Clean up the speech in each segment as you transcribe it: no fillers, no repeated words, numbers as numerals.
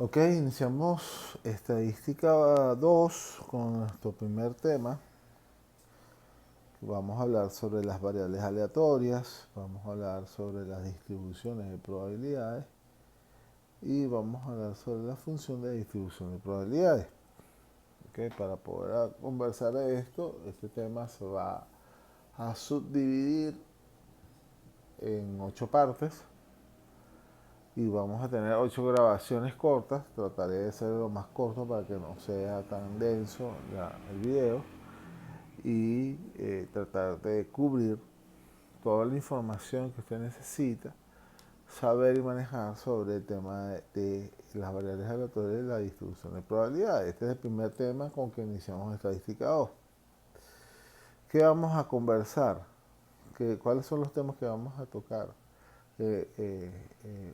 Ok, iniciamos estadística 2 con nuestro primer tema. Vamos a hablar sobre las variables aleatorias, vamos a hablar sobre las distribuciones de probabilidades y vamos a hablar sobre la función de distribución de probabilidades. Okay, para poder conversar de esto, este tema se va a subdividir en 8 partes y vamos a tener 8 grabaciones cortas. Trataré de ser lo más corto para que no sea tan denso el video y tratar de cubrir toda la información que usted necesita saber y manejar sobre el tema de las variables aleatorias y la distribución de probabilidades. Este es el primer tema con que iniciamos estadística 2. ¿Qué vamos a conversar? ¿Cuáles son los temas que vamos a tocar?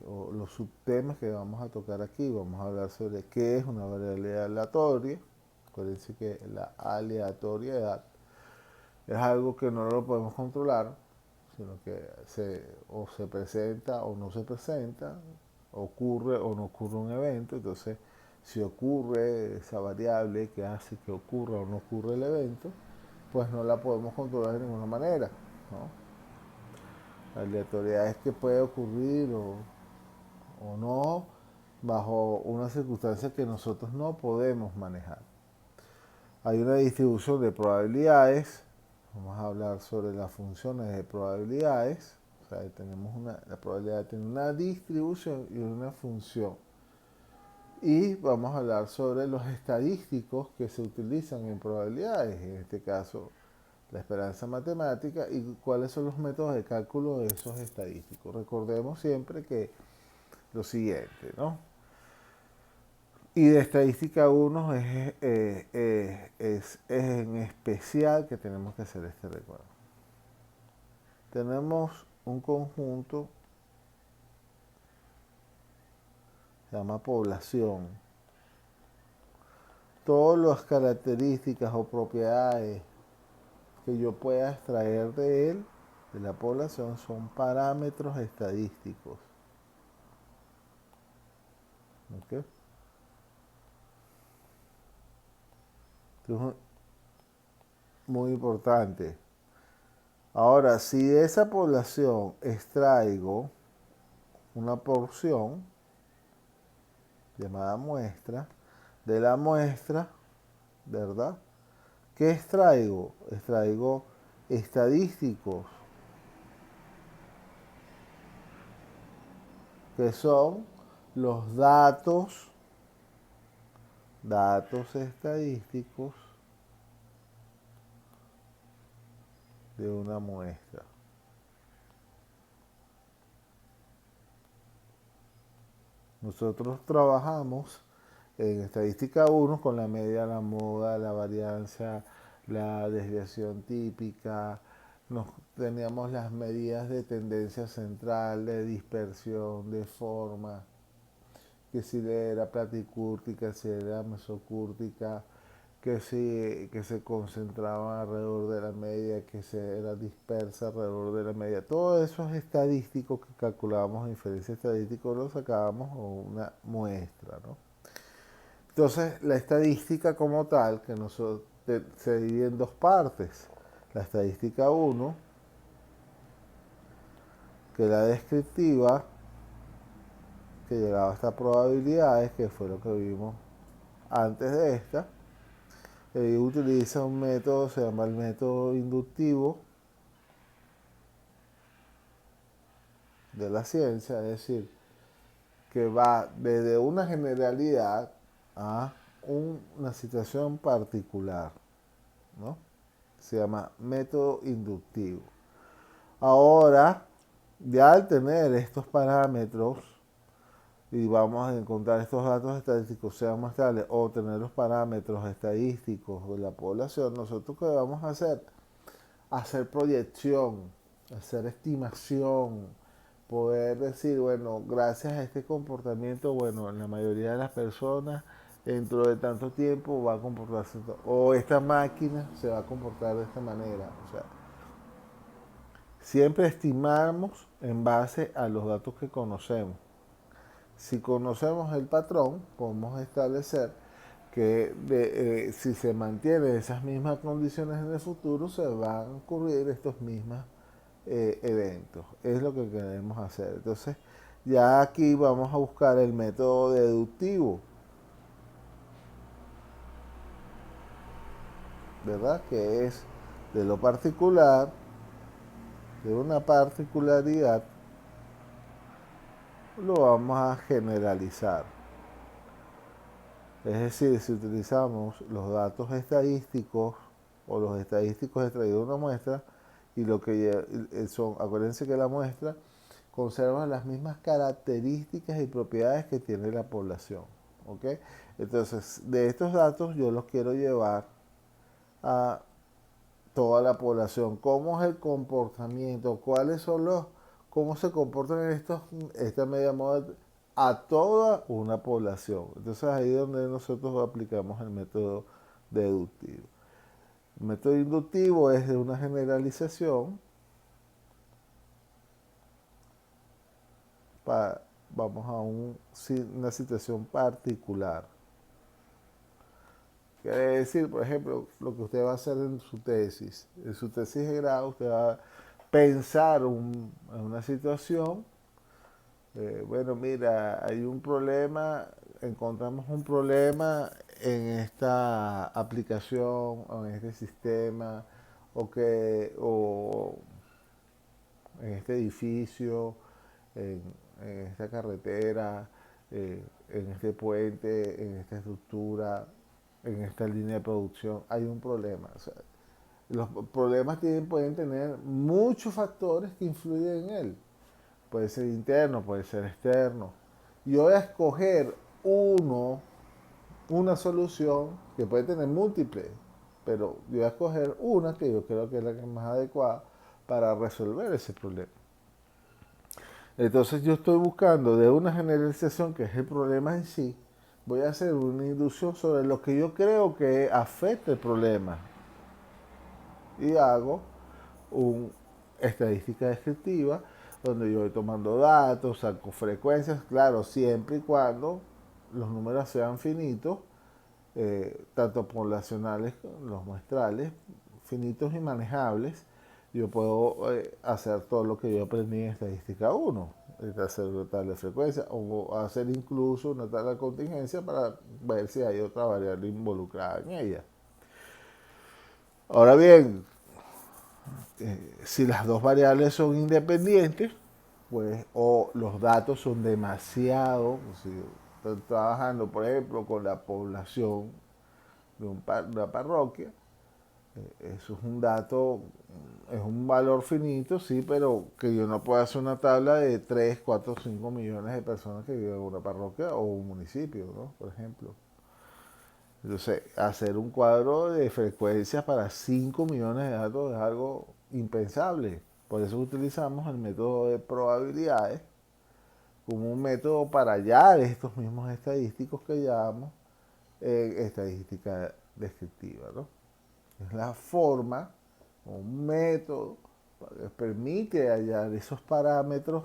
O los subtemas que vamos a tocar aquí. Vamos a hablar sobre qué es una variable aleatoria. Acuérdense que la aleatoriedad es algo que no lo podemos controlar, sino que o se presenta o no se presenta, ocurre o no ocurre un evento. Entonces, si ocurre esa variable que hace que ocurra o no ocurra el evento, pues no la podemos controlar de ninguna manera, ¿no? La aleatoriedad es que puede ocurrir o no bajo una circunstancia que nosotros no podemos manejar. Hay una distribución de probabilidades. Vamos a hablar sobre las funciones de probabilidades. O sea, la probabilidad tiene una distribución y una función. Y vamos a hablar sobre los estadísticos que se utilizan en probabilidades, en este caso la esperanza matemática, y cuáles son los métodos de cálculo de esos estadísticos. Recordemos siempre que lo siguiente, ¿no? Y de estadística 1 es en especial que tenemos que hacer este recuerdo. Tenemos un conjunto, se llama población. Todas las características o propiedades que yo pueda extraer de él, de la población, son parámetros estadísticos. ¿Okay? Entonces, muy importante. Ahora, si de esa población extraigo una porción llamada muestra, de la muestra, ¿verdad? ¿Qué extraigo? Extraigo estadísticos, que son los datos estadísticos de una muestra. Nosotros trabajamos en estadística 1 con la media, la moda, la varianza, la desviación típica. Teníamos las medidas de tendencia central, de dispersión, de forma, que si era platicúrtica, si era mesocúrtica, que se concentraban alrededor de la media, que se era dispersa alrededor de la media. Todos esos estadísticos que calculábamos, diferencia estadística, los sacábamos con una muestra, ¿no? Entonces, la estadística como tal, que se divide en dos partes. La estadística 1, que es la descriptiva, que llegaba hasta probabilidades, que fue lo que vimos antes de esta. Utiliza un método, se llama el método inductivo de la ciencia, es decir, que va desde una generalidad a una situación particular, ¿no? Se llama método inductivo. Ahora, ya al tener estos parámetros y vamos a encontrar estos datos estadísticos, sean muestrales o tener los parámetros estadísticos de la población, nosotros qué vamos a hacer? Hacer proyección, hacer estimación, poder decir, bueno, gracias a este comportamiento, bueno, la mayoría de las personas dentro de tanto tiempo va a comportarse, o esta máquina se va a comportar de esta manera. O sea, siempre estimamos en base a los datos que conocemos. si conocemos el patrón, podemos establecer que si se mantienen esas mismas condiciones en el futuro, se van a ocurrir estos mismos eventos. Es lo que queremos hacer. Entonces, ya aquí vamos a buscar el método deductivo, ¿verdad? Que es de lo particular, de una particularidad, lo vamos a generalizar. Es decir, si utilizamos los datos estadísticos o los estadísticos extraídos de una muestra, y lo que son, acuérdense que la muestra conserva las mismas características y propiedades que tiene la población. ¿Ok? Entonces, de estos datos yo los quiero llevar a toda la población. ¿Cómo es el comportamiento? ¿Cuáles son los, cómo se comportan esta media moda a toda una población? Entonces ahí es donde nosotros aplicamos el método deductivo. El método inductivo es de una generalización para, vamos a una situación particular. Quiere decir, por ejemplo, lo que usted va a hacer en su tesis. En su tesis de grado usted va a pensar en una situación. Bueno, mira, hay un problema, encontramos un problema en esta aplicación o en este sistema o en este edificio, en, en esta carretera, en este puente, en esta estructura, en esta línea de producción, hay un problema. O sea, los problemas pueden tener muchos factores que influyen en él. Puede ser interno, puede ser externo. Yo voy a escoger una solución que puede tener múltiples, pero yo voy a escoger una que yo creo que es la que es más adecuada para resolver ese problema. Entonces yo estoy buscando de una generalización que es el problema en sí, voy a hacer una inducción sobre lo que yo creo que afecta el problema y hago una estadística descriptiva donde yo voy tomando datos, saco frecuencias, claro, siempre y cuando los números sean finitos, tanto poblacionales, los muestrales, finitos y manejables. Yo puedo hacer todo lo que yo aprendí en estadística 1, hacer una tabla de frecuencia o hacer incluso una tabla de contingencia para ver si hay otra variable involucrada en ella. Ahora bien, si las dos variables son independientes, pues, o los datos son demasiado, si estoy trabajando, por ejemplo, con la población de una parroquia, eso es un dato, es un valor finito, sí, pero que yo no puedo hacer una tabla de 3, 4, 5 millones de personas que viven en una parroquia o un municipio, ¿no? Por ejemplo. Entonces, hacer un cuadro de frecuencias para 5 millones de datos es algo impensable. Por eso utilizamos el método de probabilidades como un método para hallar estos mismos estadísticos que llamamos estadística descriptiva, ¿no? Es la forma, un método que permite hallar esos parámetros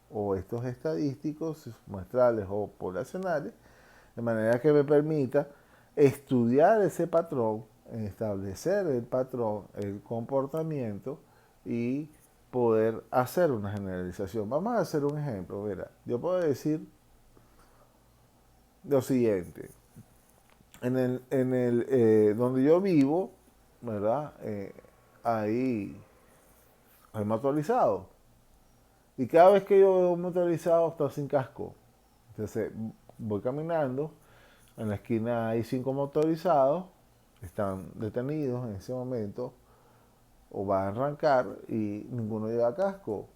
o estos estadísticos muestrales o poblacionales, de manera que me permita estudiar ese patrón, establecer el patrón, el comportamiento y poder hacer una generalización. Vamos a hacer un ejemplo. Mira, yo puedo decir lo siguiente. Donde yo vivo, ¿verdad? Hay motorizados. Y cada vez que yo veo un motorizado está sin casco. Entonces voy caminando, en la esquina hay 5 motorizados, están detenidos en ese momento, o van a arrancar y ninguno lleva casco.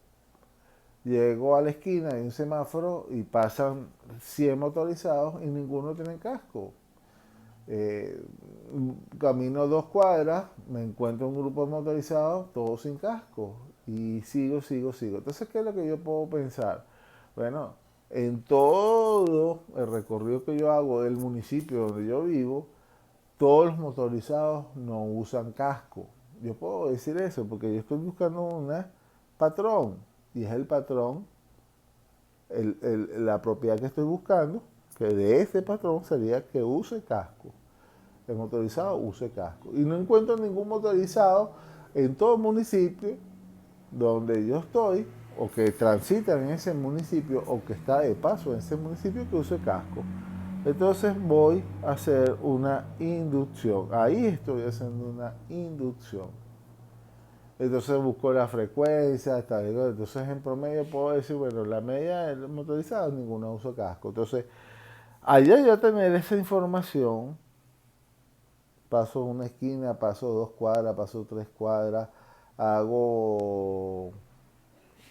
Llego a la esquina, hay un semáforo y pasan 100 motorizados y ninguno tiene casco. Eh, Camino 2 cuadras, me encuentro un grupo de motorizados, todos sin casco. Y sigo. Entonces, ¿qué es lo que yo puedo pensar? Bueno, en todo el recorrido que yo hago del municipio donde yo vivo, todos los motorizados no usan casco. Yo puedo decir eso porque yo estoy buscando un patrón. Y es el patrón la propiedad que estoy buscando, que de este patrón sería que use casco. El motorizado use casco. Y no encuentro ningún motorizado en todo el municipio donde yo estoy, o que transita en ese municipio, o que está de paso en ese municipio, que use casco. Entonces voy a hacer una inducción. Ahí estoy haciendo una inducción. Entonces busco la frecuencia, entonces en promedio puedo decir, bueno, la media del motorizado, ninguno usa casco. Entonces, allá yo tener esa información, paso una esquina, paso 2 cuadras, paso 3 cuadras, hago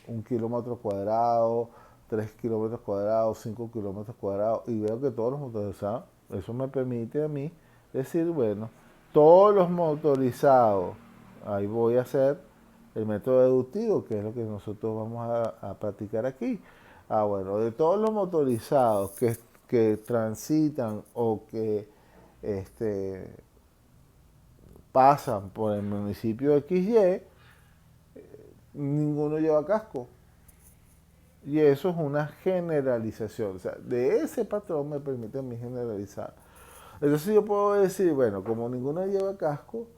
1 kilómetro cuadrado, 3 kilómetros cuadrados, 5 kilómetros cuadrados, y veo que todos los motorizados, eso me permite a mí decir, bueno, todos los motorizados, ahí voy a hacer el método deductivo, que es lo que nosotros vamos a practicar aquí. Bueno, de todos los motorizados que transitan o que este, pasan por el municipio XY, ninguno lleva casco. Y eso es una generalización. O sea, de ese patrón me permite a mí generalizar. Entonces yo puedo decir, bueno, como ninguno lleva casco,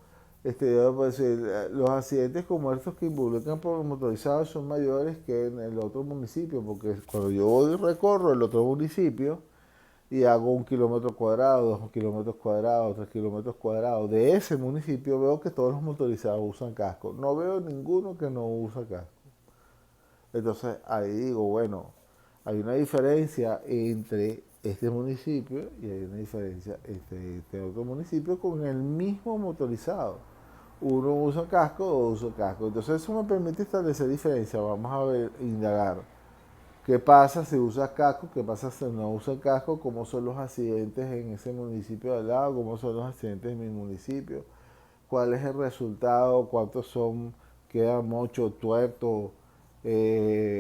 yo puedo decir, los accidentes como estos que involucran por motorizados son mayores que en el otro municipio, porque cuando yo voy y recorro el otro municipio y hago 1 kilómetro cuadrado, 2 kilómetros cuadrados, 3 kilómetros cuadrados de ese municipio, veo que todos los motorizados usan casco. No veo ninguno que no usa casco. Entonces ahí digo, bueno, hay una diferencia entre este municipio y hay una diferencia entre este otro municipio con el mismo motorizado. Uno usa casco o usa casco. Entonces eso me permite establecer diferencia. Vamos a ver, indagar. ¿Qué pasa si usa casco? ¿Qué pasa si no usa casco? ¿Cómo son los accidentes en ese municipio de al lado? ¿Cómo son los accidentes en mi municipio? ¿Cuál es el resultado? ¿Cuántos son? ¿Quedan mucho tuertos?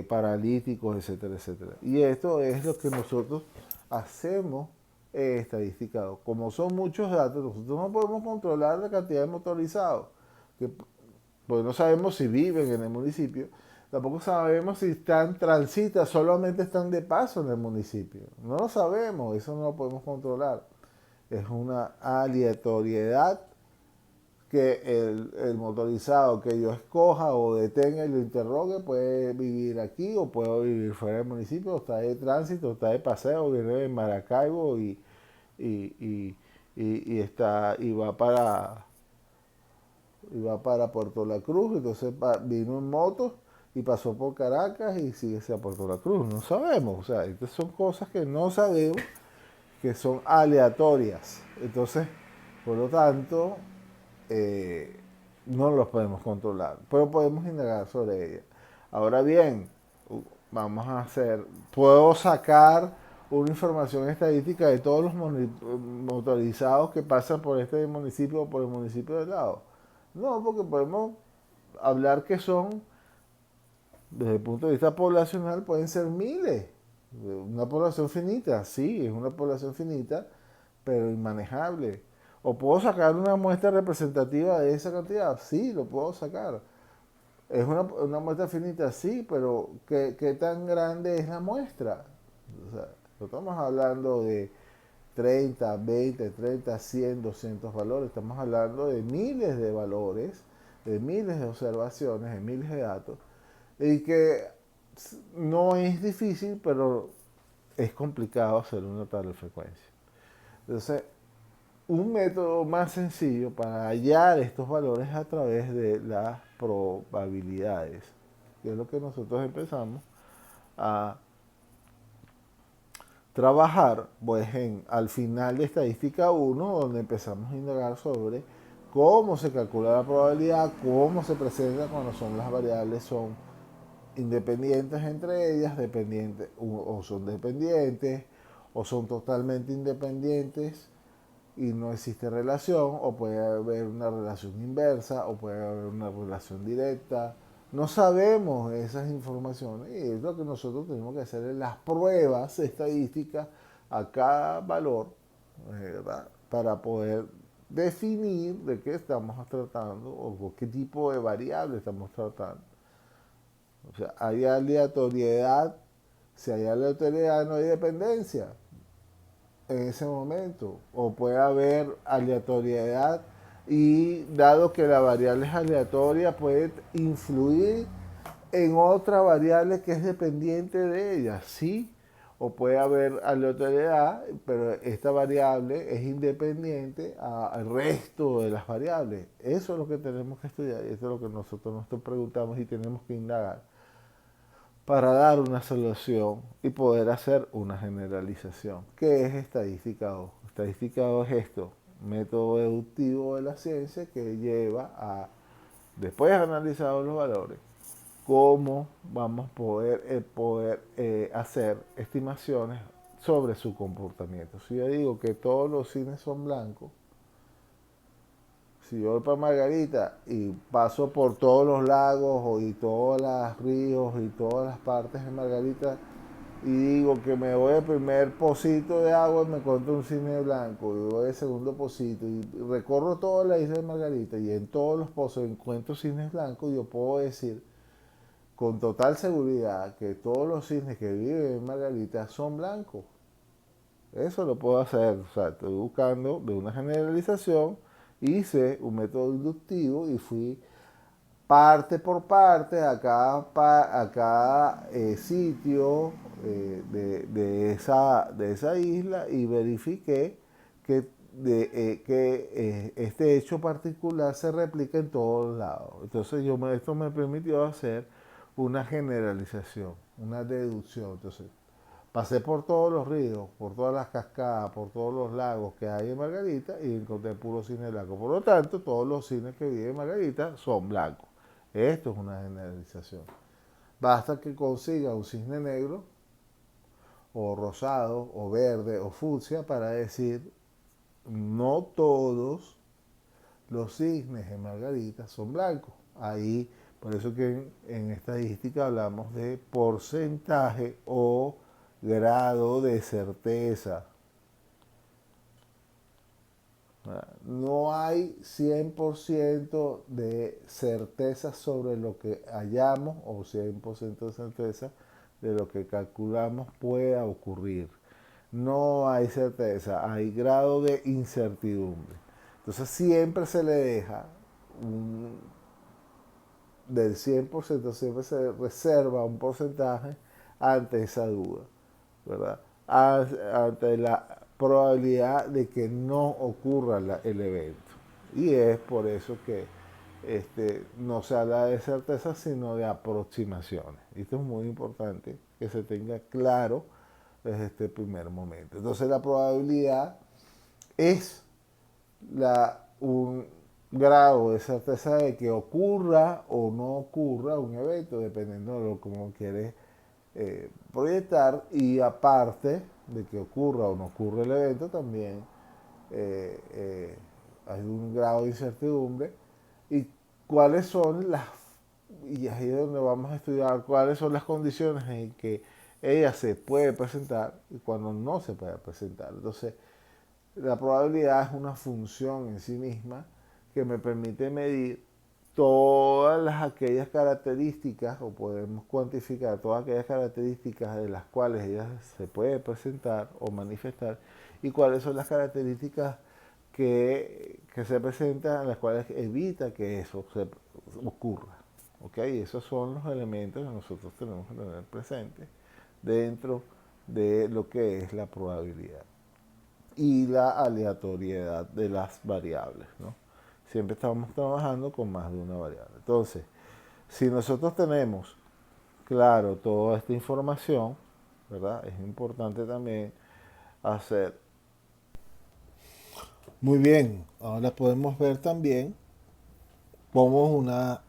Paralíticos, etcétera, etcétera. Y esto es lo que nosotros hacemos estadística. Como son muchos datos, nosotros no podemos controlar la cantidad de motorizados, que, pues no sabemos si viven en el municipio, tampoco sabemos si están transitan, solamente están de paso en el municipio. No lo sabemos, eso no lo podemos controlar. Es una aleatoriedad que el motorizado que yo escoja o detenga y lo interrogue puede vivir aquí o puede vivir fuera del municipio, o está de tránsito, o está de paseo, viene de Maracaibo y, y, está, y va para Puerto La Cruz, entonces vino en moto y pasó por Caracas y sigue hacia Puerto La Cruz. No sabemos, o sea, estas son cosas que no sabemos, que son aleatorias. Entonces, por lo tanto, no los podemos controlar, pero podemos indagar sobre ellas. Ahora bien, vamos a hacer, puedo sacar una información estadística de todos los motorizados que pasan por este municipio o por el municipio de lado. No, porque podemos hablar que son, desde el punto de vista poblacional, pueden ser miles. Una población finita, sí, es una población finita, pero inmanejable. ¿O puedo sacar una muestra representativa de esa cantidad? Sí, lo puedo sacar. ¿Es una muestra finita? Sí, pero ¿qué tan grande es la muestra? O sea, no estamos hablando de 30, 20, 30, 100, 200 valores. Estamos hablando de miles de valores, de miles de observaciones, de miles de datos. Y que no es difícil, pero es complicado hacer una tal frecuencia. Entonces, un método más sencillo para hallar estos valores a través de las probabilidades, que es lo que nosotros empezamos a trabajar pues al final de estadística 1, donde empezamos a indagar sobre cómo se calcula la probabilidad, cómo se presenta cuando son las variables son independientes entre ellas, dependientes o son dependientes o son totalmente independientes y no existe relación, o puede haber una relación inversa, o puede haber una relación directa. No sabemos esas informaciones y es lo que nosotros tenemos que hacer en las pruebas estadísticas a cada valor, ¿verdad? Para poder definir de qué estamos tratando o qué tipo de variable estamos tratando. O sea, hay aleatoriedad Si hay aleatoriedad no hay dependencia en ese momento, o puede haber aleatoriedad y dado que la variable es aleatoria puede influir en otra variable que es dependiente de ella, sí, o puede haber aleatoriedad, pero esta variable es independiente al resto de las variables. Eso es lo que tenemos que estudiar y eso es lo que nosotros nos preguntamos y tenemos que indagar para dar una solución y poder hacer una generalización. ¿Qué es estadística 2? Estadística 2 es esto, método deductivo de la ciencia que lleva a, después de analizar los valores, cómo vamos a poder hacer estimaciones sobre su comportamiento. Si yo digo que todos los cines son blancos, si yo voy para Margarita y paso por todos los lagos y todos los ríos y todas las partes de Margarita y digo que me voy al primer pocito de agua y me encuentro un cine blanco y voy al segundo pocito y recorro toda la isla de Margarita y en todos los pozos encuentro cines blancos, yo puedo decir con total seguridad que todos los cines que viven en Margarita son blancos. Eso lo puedo hacer, o sea, estoy buscando de una generalización, hice un método inductivo y fui parte por parte a cada sitio de esa isla y verifiqué que este hecho particular se replica en todos lados. Entonces esto me permitió hacer una generalización, una deducción. Entonces pasé por todos los ríos, por todas las cascadas, por todos los lagos que hay en Margarita y encontré puro cine blanco. Por lo tanto, todos los cines que viven en Margarita son blancos. Esto es una generalización. Basta que consiga un cisne negro, o rosado, o verde, o fucsia para decir no todos los cisnes en Margarita son blancos. Ahí, por eso que en estadística hablamos de porcentaje o grado de certeza. No hay 100% de certeza sobre lo que hallamos o 100% de certeza de lo que calculamos pueda ocurrir. No hay certeza, hay grado de incertidumbre. Entonces siempre se le deja del 100%, siempre se reserva un porcentaje ante esa duda, ¿verdad? Ante la probabilidad de que no ocurra el evento. Y es por eso que no se habla de certeza, sino de aproximaciones. Y esto es muy importante que se tenga claro desde este primer momento. Entonces la probabilidad es un grado de certeza de que ocurra o no ocurra un evento, dependiendo de lo como quieres proyectar, y aparte de que ocurra o no ocurra el evento, también hay un grado de incertidumbre y cuáles son y ahí es donde vamos a estudiar cuáles son las condiciones en que ella se puede presentar y cuando no se puede presentar. Entonces, la probabilidad es una función en sí misma que me permite medir todas aquellas características, o podemos cuantificar todas aquellas características de las cuales ella se puede presentar o manifestar y cuáles son las características que se presentan, las cuales evita que eso ocurra. ¿Ok? Esos son los elementos que nosotros tenemos que tener presentes dentro de lo que es la probabilidad y la aleatoriedad de las variables, ¿no? Siempre estamos trabajando con más de una variable. Entonces, si nosotros tenemos claro toda esta información, ¿verdad? Es importante también hacer. Muy bien, ahora podemos ver también cómo una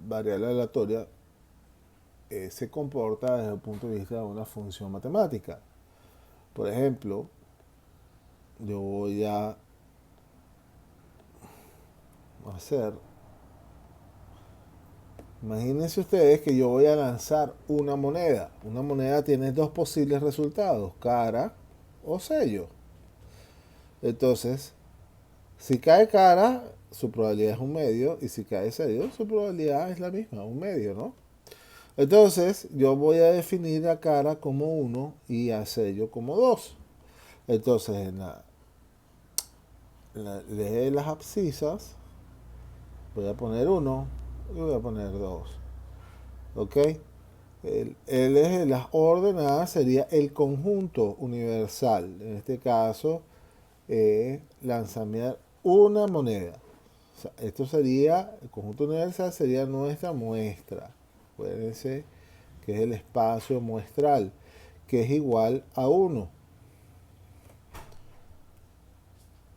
variable aleatoria se comporta desde el punto de vista de una función matemática. Por ejemplo, yo voy a hacer, imagínense ustedes que yo voy a lanzar una moneda. Una moneda tiene dos posibles resultados, cara o sello. Entonces, si cae cara, su probabilidad es un medio, y si cae sello, su probabilidad es la misma, un medio, ¿no? Entonces, yo voy a definir a cara como 1 y a sello como 2. Entonces, en la ley de las abscisas, voy a poner 1 y voy a poner 2. ¿Ok? El eje de las ordenadas sería el conjunto universal. En este caso, lanzamiar una moneda. O sea, esto sería, el conjunto universal sería nuestra muestra. Acuérdense que es el espacio muestral, que es igual a 1. O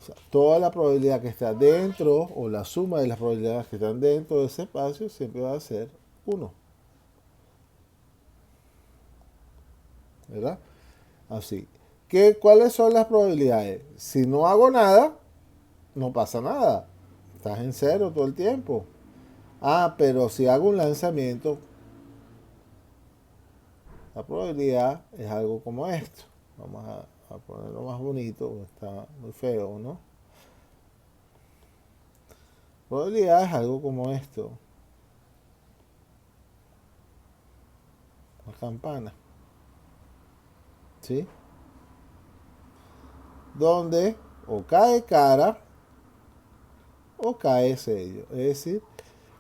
sea, toda la probabilidad que está dentro, o la suma de las probabilidades que están dentro de ese espacio, siempre va a ser 1. ¿Verdad? Así. ¿Cuáles son las probabilidades? Si no hago nada, no pasa nada. Estás en cero todo el tiempo. Ah, pero si hago un lanzamiento, la probabilidad es algo como esto. Vamos a ponerlo más bonito, está muy feo, ¿no? La probabilidad es algo como esto. La campana. ¿Sí? Donde o cae cara o cae sello. Es decir,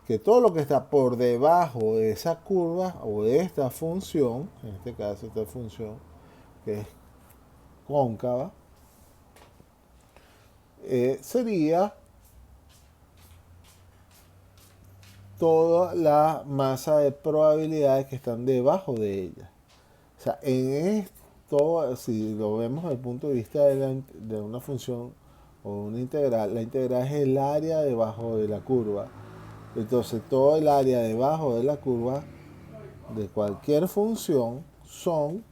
que todo lo que está por debajo de esa curva o de esta función, en este caso esta función que es cóncava, sería toda la masa de probabilidades que están debajo de ella. O sea, en esto, si lo vemos desde el punto de vista de una función o una integral, la integral es el área debajo de la curva. Entonces, todo el área debajo de la curva de cualquier función son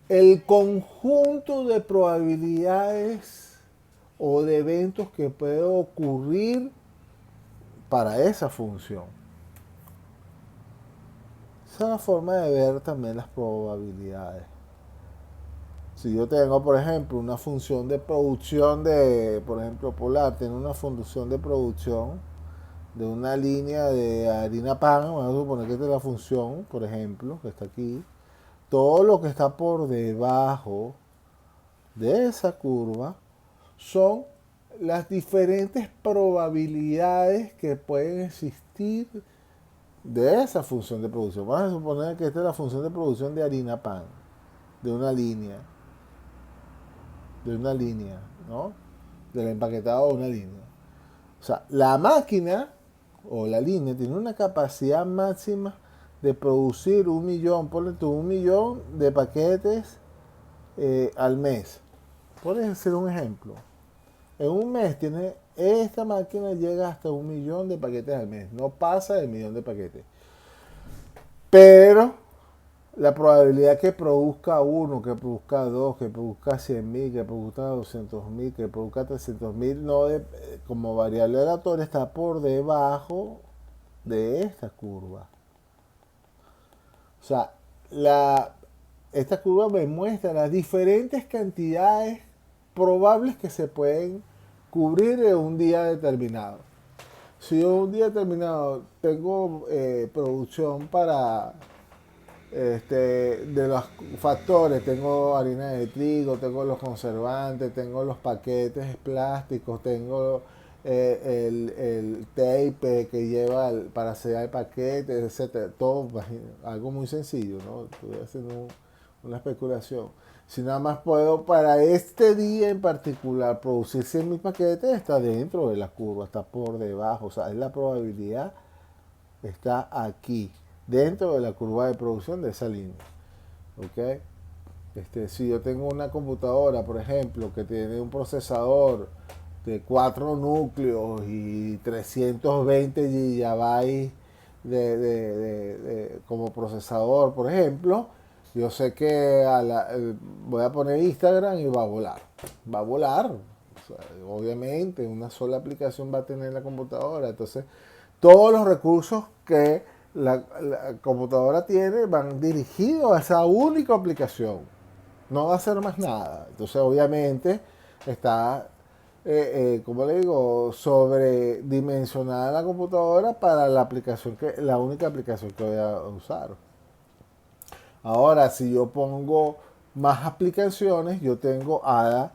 el conjunto de probabilidades o de eventos que puede ocurrir para esa función. Esa es la forma de ver también las probabilidades. Si yo tengo, por ejemplo, una función de producción de, por ejemplo, Polar tiene una función de producción de una línea de harina pan, vamos a suponer que esta es la función, por ejemplo, que está aquí. Todo lo que está por debajo de esa curva son las diferentes probabilidades que pueden existir de esa función de producción. Vamos a suponer que esta es la función de producción de harina pan, de una línea, ¿no? Del empaquetado de una línea. O sea, la máquina o la línea tiene una capacidad máxima de producir 1.000.000, ponle tú 1.000.000 de paquetes al mes. Puedes ser un ejemplo. En un mes esta máquina llega hasta 1.000.000 de paquetes al mes. No pasa del 1.000.000 de paquetes. Pero la probabilidad que produzca uno, que produzca dos, que produzca 100.000, que produzca 200.000, que produzca 300.000, no como variable aleatoria, está por debajo de esta curva. O sea, esta curva me muestra las diferentes cantidades probables que se pueden cubrir en un día determinado. Si yo un día determinado tengo producción para de los factores, tengo harina de trigo, tengo los conservantes, tengo los paquetes plásticos, tengo el tape que lleva para sellar el paquete, etcétera. Todo algo muy sencillo, ¿no? Estoy haciendo una especulación. Si nada más puedo para este día en particular producir 100.000 paquetes, está dentro de la curva, está por debajo, o sea, es la probabilidad, está aquí dentro de la curva de producción de esa línea. ¿Ok? Si yo tengo una computadora, por ejemplo, que tiene un procesador de 4 núcleos y 320 GB como procesador, por ejemplo, yo sé que voy a poner Instagram y va a volar. Va a volar. O sea, obviamente, una sola aplicación va a tener la computadora. Entonces, todos los recursos que la computadora tiene van dirigidos a esa única aplicación. No va a hacer más nada. Entonces, obviamente, está, como le digo, sobredimensionada la computadora para la única aplicación que voy a usar. Ahora, si yo pongo más aplicaciones, yo tengo ADA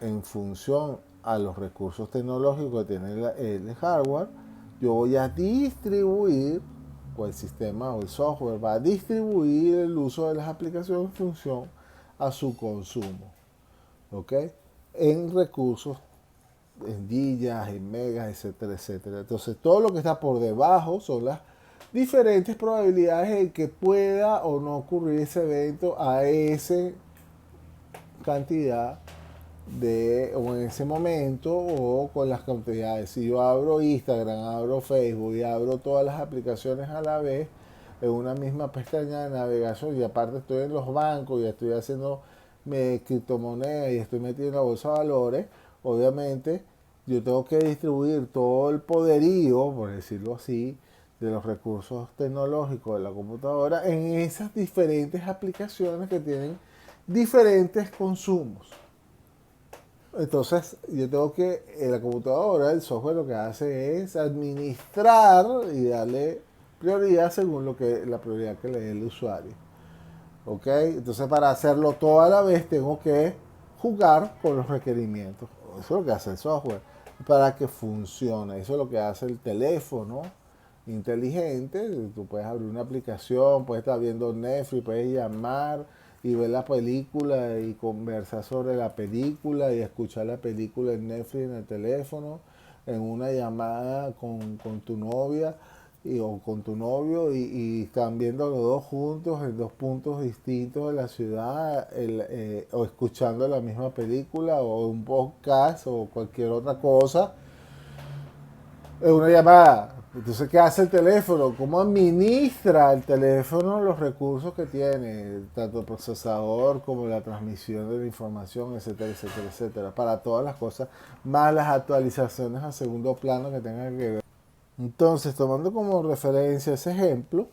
en función a los recursos tecnológicos que tiene el hardware, yo voy a distribuir, o el sistema o el software va a distribuir el uso de las aplicaciones en función a su consumo, ¿ok? En recursos, en gigas, en megas, etcétera, etcétera. Entonces, todo lo que está por debajo son las diferentes probabilidades de que pueda o no ocurrir ese evento a esa cantidad o en ese momento o con las cantidades. Si yo abro Instagram, abro Facebook y abro todas las aplicaciones a la vez en una misma pestaña de navegación y aparte estoy en los bancos y estoy haciendo criptomonedas y estoy metido en la bolsa de valores, obviamente yo tengo que distribuir todo el poderío, por decirlo así, de los recursos tecnológicos de la computadora en esas diferentes aplicaciones que tienen diferentes consumos. Entonces, yo tengo que, en la computadora, el software lo que hace es administrar y darle prioridad según la prioridad que le dé el usuario. ¿Ok? Entonces, para hacerlo todo a la vez, tengo que jugar con los requerimientos. Eso es lo que hace el software. Para que funcione. Eso es lo que hace el teléfono inteligente. Tú puedes abrir una aplicación, puedes estar viendo Netflix, puedes llamar y ver la película y conversar sobre la película y escuchar la película en Netflix en el teléfono, en una llamada con tu novia o con tu novio y están viendo los dos juntos en dos puntos distintos de la ciudad o escuchando la misma película o un podcast o cualquier otra cosa en una llamada. Entonces, ¿qué hace el teléfono? ¿Cómo administra el teléfono los recursos que tiene? Tanto el procesador como la transmisión de la información, etcétera, etcétera, etcétera. Para todas las cosas, más las actualizaciones a segundo plano que tengan que ver. Entonces, tomando como referencia ese ejemplo,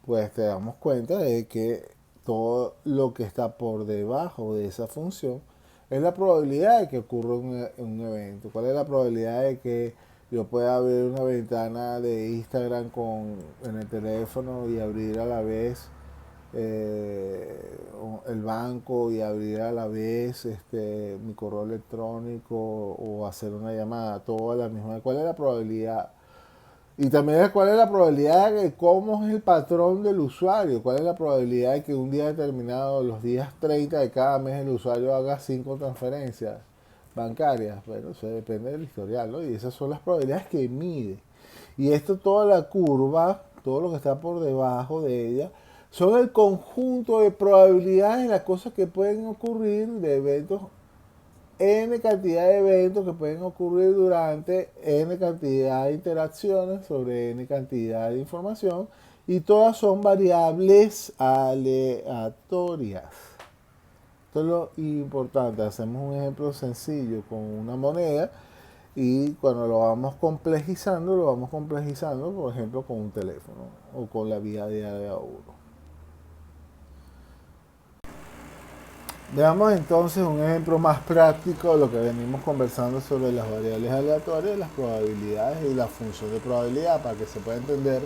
pues te damos cuenta de que todo lo que está por debajo de esa función es la probabilidad de que ocurra un evento. ¿Cuál es la probabilidad de que yo pueda abrir una ventana de Instagram en el teléfono y abrir a la vez el banco y abrir a la vez mi correo electrónico o hacer una llamada? Todo a la misma. ¿Cuál es la probabilidad? Y también cuál es la probabilidad de cómo es el patrón del usuario, cuál es la probabilidad de que un día determinado, los días 30 de cada mes, el usuario haga 5 transferencias bancarias. Bueno, eso depende del historial, ¿no? Y esas son las probabilidades que mide. Y esto, toda la curva, todo lo que está por debajo de ella, son el conjunto de probabilidades de las cosas que pueden ocurrir, de eventos, N cantidad de eventos que pueden ocurrir durante N cantidad de interacciones sobre N cantidad de información y todas son variables aleatorias. Esto es lo importante. Hacemos un ejemplo sencillo con una moneda y cuando lo vamos complejizando, por ejemplo, con un teléfono o con la vida diaria 1. Veamos entonces un ejemplo más práctico de lo que venimos conversando sobre las variables aleatorias, las probabilidades y la función de probabilidad para que se pueda entender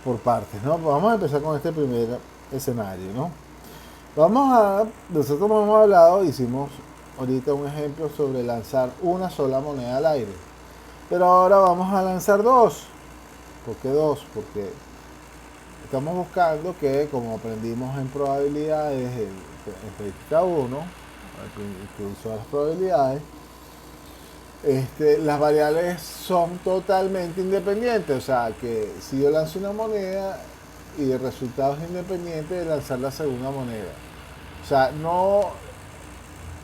por partes, ¿no? Vamos a empezar con este primer escenario, ¿no? Nosotros hemos hablado, hicimos ahorita un ejemplo sobre lanzar una sola moneda al aire, pero ahora vamos a lanzar dos. ¿Por qué dos? Porque estamos buscando que, como aprendimos en probabilidades, en práctica 1, que usó las probabilidades, las variables son totalmente independientes. O sea, que si yo lanzo una moneda y el resultado es independiente de lanzar la segunda moneda. O sea,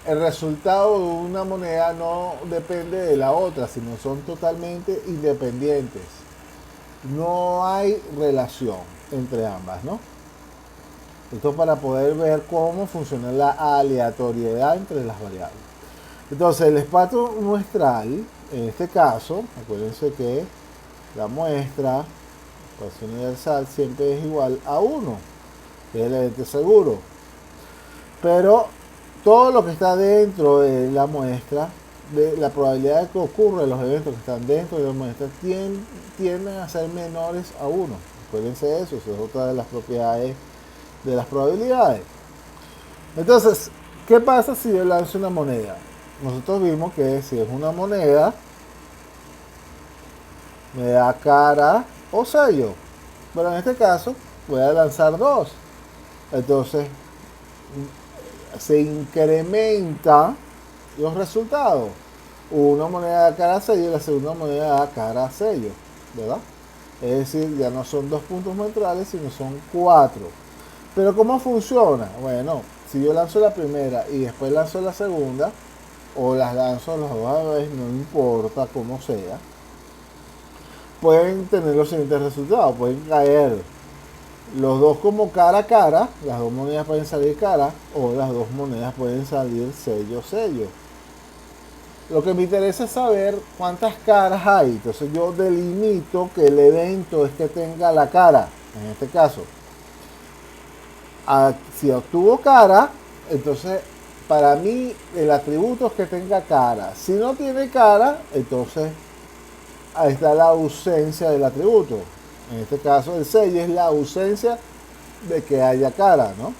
el resultado de una moneda no depende de la otra, sino son totalmente independientes. No hay relación entre ambas, ¿no? Esto para poder ver cómo funciona la aleatoriedad entre las variables. Entonces, el espacio muestral, en este caso, acuérdense que la muestra, espacio universal, siempre es igual a 1, que es el evento seguro. Pero todo lo que está dentro de la muestra, de la probabilidad de que ocurran los eventos que están dentro de la muestra, tienden a ser menores a 1. Acuérdense de eso, es otra de las propiedades de las probabilidades. Entonces, ¿qué pasa si yo lanzo una moneda? Nosotros vimos que si es una moneda, me da cara o sello. Pero en este caso, voy a lanzar dos. Entonces, se incrementan los resultados. Una moneda da cara a sello y la segunda moneda da cara a sello, ¿verdad? Es decir, ya no son 2 puntos neutrales, sino son 4. Pero ¿cómo funciona? Bueno, si yo lanzo la primera y después lanzo la segunda, o las lanzo las dos a la vez, no importa cómo sea, pueden tener los siguientes resultados. Pueden caer los dos como cara a cara, las dos monedas pueden salir cara, o las dos monedas pueden salir sello. Lo que me interesa es saber cuántas caras hay. Entonces yo delimito que el evento es que tenga la cara. En este caso, si obtuvo cara, entonces para mí el atributo es que tenga cara. Si no tiene cara, entonces ahí está la ausencia del atributo. En este caso el sello es la ausencia de que haya cara, ¿no?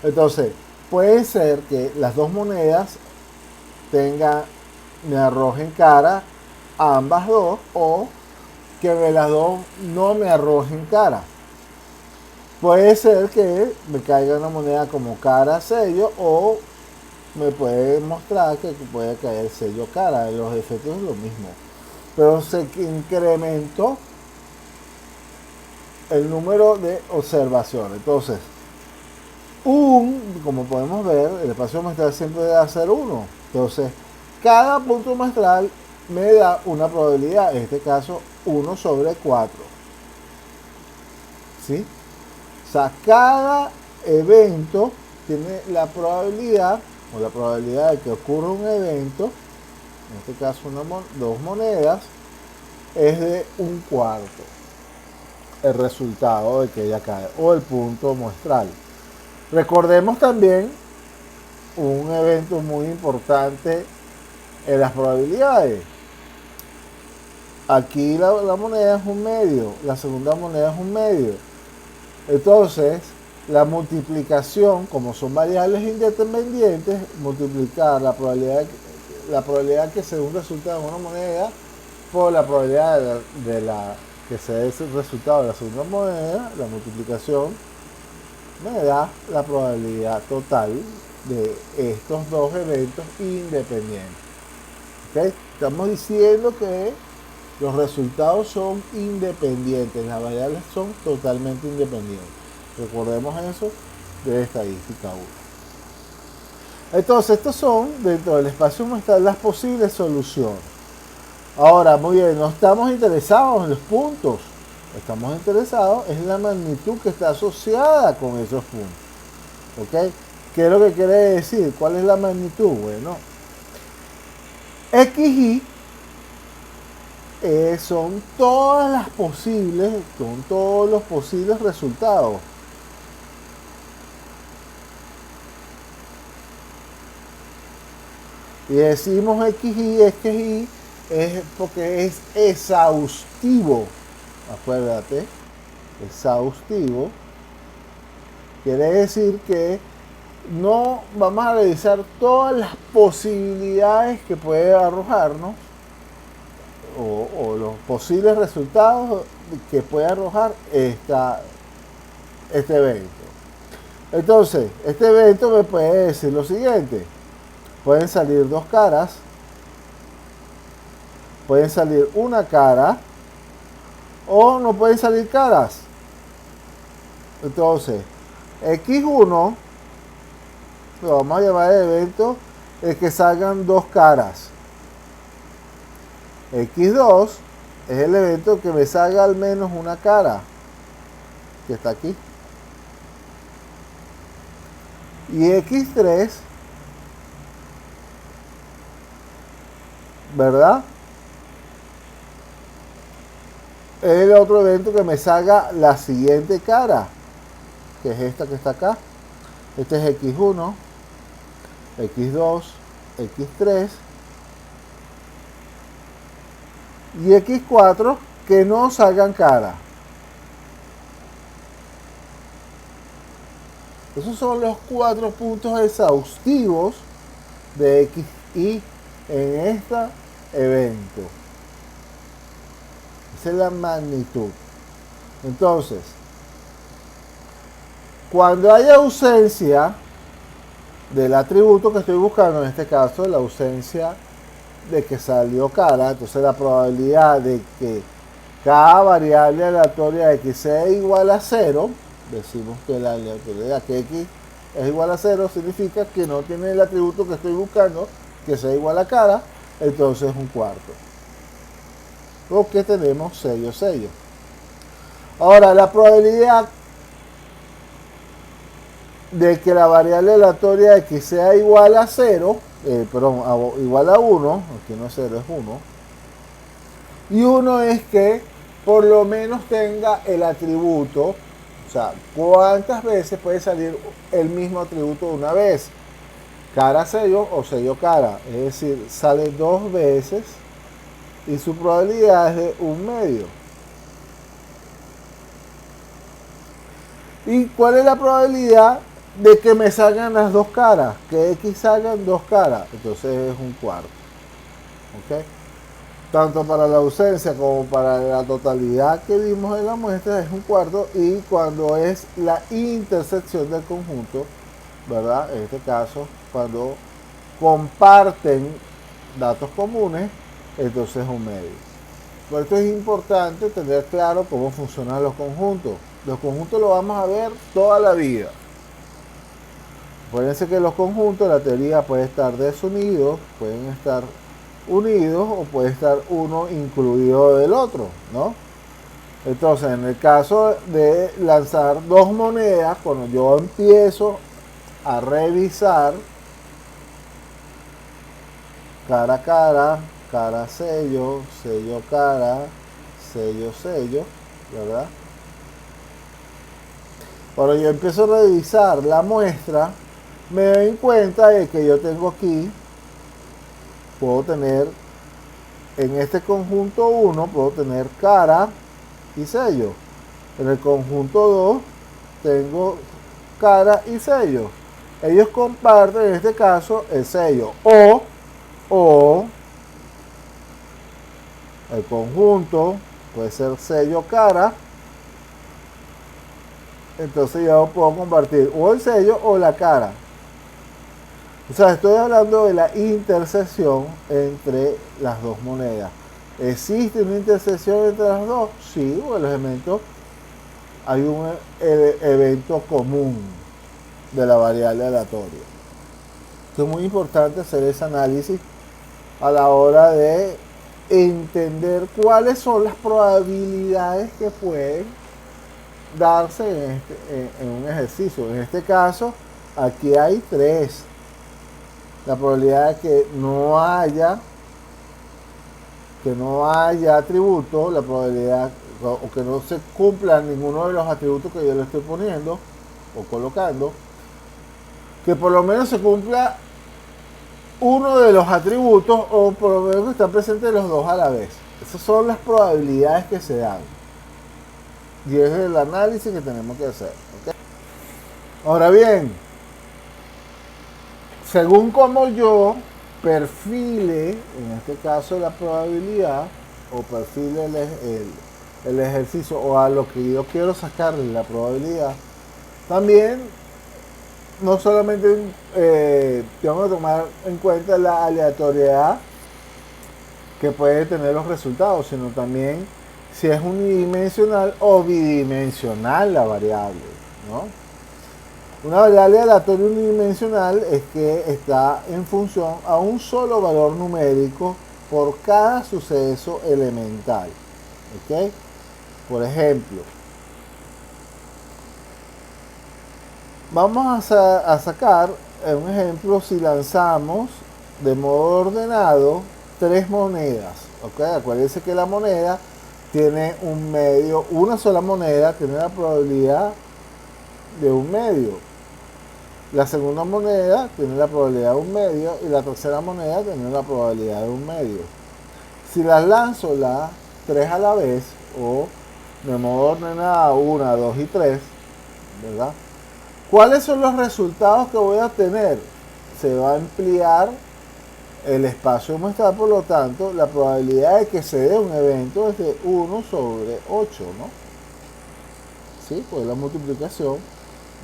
Entonces puede ser que las dos monedas me arrojen cara a ambas dos, o que de las dos no me arrojen cara. Puede ser que me caiga una moneda como cara sello, o me puede mostrar que puede caer sello cara. Los efectos es lo mismo, pero se incrementó el número de observaciones. Entonces, como podemos ver, el espacio muestral siempre debe ser 1. Entonces, cada punto muestral me da una probabilidad, en este caso 1 sobre 4. ¿Sí? O sea, cada evento tiene la probabilidad, o la probabilidad de que ocurra un evento, en este caso dos monedas, es de 1/4 el resultado de que ella cae, o el punto muestral. Recordemos también un evento muy importante en las probabilidades. Aquí la moneda es un medio, la segunda moneda es un medio. Entonces, la multiplicación, como son variables independientes, multiplicar la probabilidad que se dé un resultado en una moneda por la probabilidad que se dé ese resultado de la segunda moneda, la multiplicación me da la probabilidad total de estos dos eventos independientes. ¿Okay? Estamos diciendo que los resultados son independientes, las variables son totalmente independientes. Recordemos eso de estadística 1. Entonces, estos son, dentro del espacio muestral, las posibles soluciones. Ahora, muy bien, no estamos interesados en los puntos. Estamos interesados en la magnitud que está asociada con esos puntos. ¿Ok? ¿Qué es lo que quiere decir? ¿Cuál es la magnitud? Bueno, XY son todos los posibles resultados. Y decimos XY es porque es exhaustivo. Acuérdate, exhaustivo quiere decir que no vamos a revisar todas las posibilidades que puede arrojarnos, o los posibles resultados que puede arrojar este evento. Entonces, este evento me puede decir lo siguiente: pueden salir dos caras, pueden salir una cara, o no pueden salir caras. Entonces, X1 lo vamos a llamar el evento es que salgan dos caras. X2 es el evento que me salga al menos una cara, que está aquí. Y X3, ¿verdad?, es el otro evento que me salga la siguiente cara, que es esta que está acá. Este es X1, X2, X3 y X4 que no salgan cara. Esos son los 4 puntos exhaustivos de X, Y en este evento. Esa es la magnitud. Entonces, cuando hay ausencia del atributo que estoy buscando, en este caso la ausencia de que salió cara, entonces la probabilidad de que cada variable aleatoria X sea igual a 0, decimos que la aleatoriedad que X es igual a 0 significa que no tiene el atributo que estoy buscando que sea igual a cara, entonces es un cuarto. Porque tenemos sello. Ahora, la probabilidad de que la variable aleatoria X sea igual a 0, igual a 1, aquí no es 0, es 1. Y 1 es que por lo menos tenga el atributo, o sea, cuántas veces puede salir el mismo atributo de una vez. Cara sello o sello cara, es decir, sale 2 veces y su probabilidad es de 1/2. ¿Y cuál es la probabilidad de que me salgan las 2 caras? Que X salgan 2 caras, entonces es un cuarto. ¿Ok? Tanto para la ausencia como para la totalidad que vimos en la muestra es un cuarto, y cuando es la intersección del conjunto, ¿verdad? En este caso, cuando comparten datos comunes, entonces es 1/2. Por esto es importante tener claro cómo funcionan los conjuntos. Los conjuntos los vamos a ver toda la vida. Acuérdense que los conjuntos, la teoría puede estar desunidos, pueden estar unidos o puede estar uno incluido del otro, ¿no? Entonces, en el caso de lanzar 2 monedas, cuando yo empiezo a revisar cara a cara, cara sello, sello cara, sello, ¿verdad? Cuando yo empiezo a revisar la muestra, me doy cuenta de que yo tengo aquí, puedo tener en este conjunto 1, puedo tener cara y sello. En el conjunto 2 tengo cara y sello. Ellos comparten en este caso el sello. O el conjunto puede ser sello cara. Entonces yo puedo compartir o el sello o la cara. O sea, estoy hablando de la intersección entre las 2 monedas. ¿Existe una intersección entre las dos? Sí, o el elemento, hay un evento común de la variable aleatoria. Es muy importante hacer ese análisis a la hora de entender cuáles son las probabilidades que pueden darse en un ejercicio. En este caso, aquí hay 3. La probabilidad de que no haya atributo, la probabilidad o que no se cumpla ninguno de los atributos que yo le estoy poniendo o colocando, que por lo menos se cumpla uno de los atributos o por lo menos que están presentes los 2 a la vez. Esas son las probabilidades que se dan y es el análisis que tenemos que hacer, ¿okay? Ahora bien, según como yo perfile, en este caso la probabilidad, o perfile el ejercicio, o a lo que yo quiero sacarle la probabilidad, también no solamente tengo que tomar en cuenta la aleatoriedad que puede tener los resultados, sino también si es unidimensional o bidimensional la variable, ¿no? Una variable aleatoria unidimensional es que está en función a un solo valor numérico por cada suceso elemental. ¿Ok? Por ejemplo, vamos a sacar un ejemplo si lanzamos de modo ordenado 3 monedas. ¿Ok? Acuérdense que la moneda tiene un medio, una sola moneda tiene la probabilidad de 1/2. La segunda moneda tiene la probabilidad de 1/2 y la tercera moneda tiene la probabilidad de 1/2. Si las lanzo las 3 a la vez o de modo ordenado 1, 2 y 3, ¿verdad? ¿Cuáles son los resultados que voy a obtener? Se va a ampliar el espacio muestral, por lo tanto, la probabilidad de que se dé un evento es de 1 sobre 8, ¿no? ¿Sí? Pues la multiplicación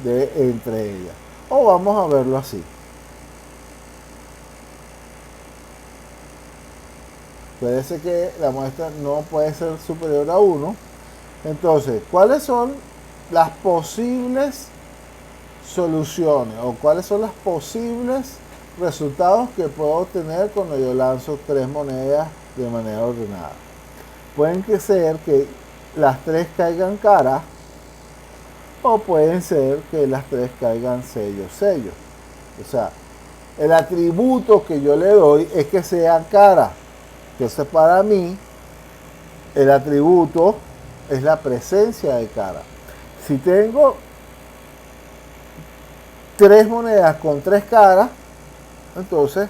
de entre ellas. O vamos a verlo así. Puede ser que la muestra no puede ser superior a 1. Entonces, ¿cuáles son las posibles soluciones o cuáles son los posibles resultados que puedo obtener cuando yo lanzo 3 monedas de manera ordenada? Pueden ser que las 3 caigan cara, o pueden ser que las 3 caigan sello. O sea, el atributo que yo le doy es que sea cara. Entonces, para mí, el atributo es la presencia de cara. Si tengo 3 monedas con 3 caras, entonces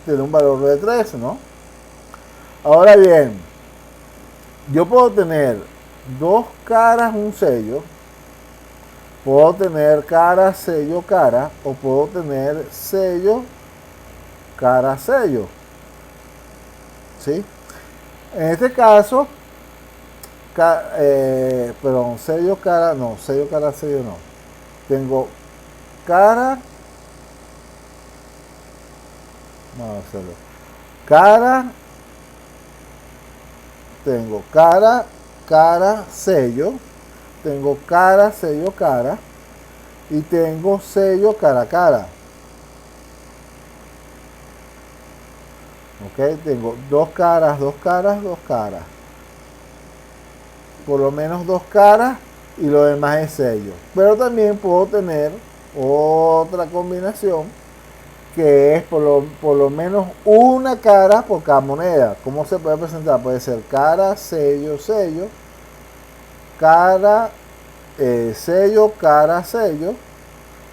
tiene un valor de 3, ¿no? Ahora bien, yo puedo tener 2 caras, un sello, puedo tener cara, sello, cara, o puedo tener sello, cara, sello. ¿Sí? En este caso, perdón, sello, cara, no, sello, cara, sello no. Tengo cara, vamos a hacerlo. Cara, tengo cara, cara, sello, tengo cara, sello, cara, y tengo sello, cara, cara. Ok, tengo 2 caras, 2 caras, 2 caras. Por lo menos 2 caras y lo demás es sello. Pero también puedo tener otra combinación que es por lo menos una cara por cada moneda. ¿Cómo se puede presentar? Puede ser cara, sello, sello, cara, sello, cara, sello,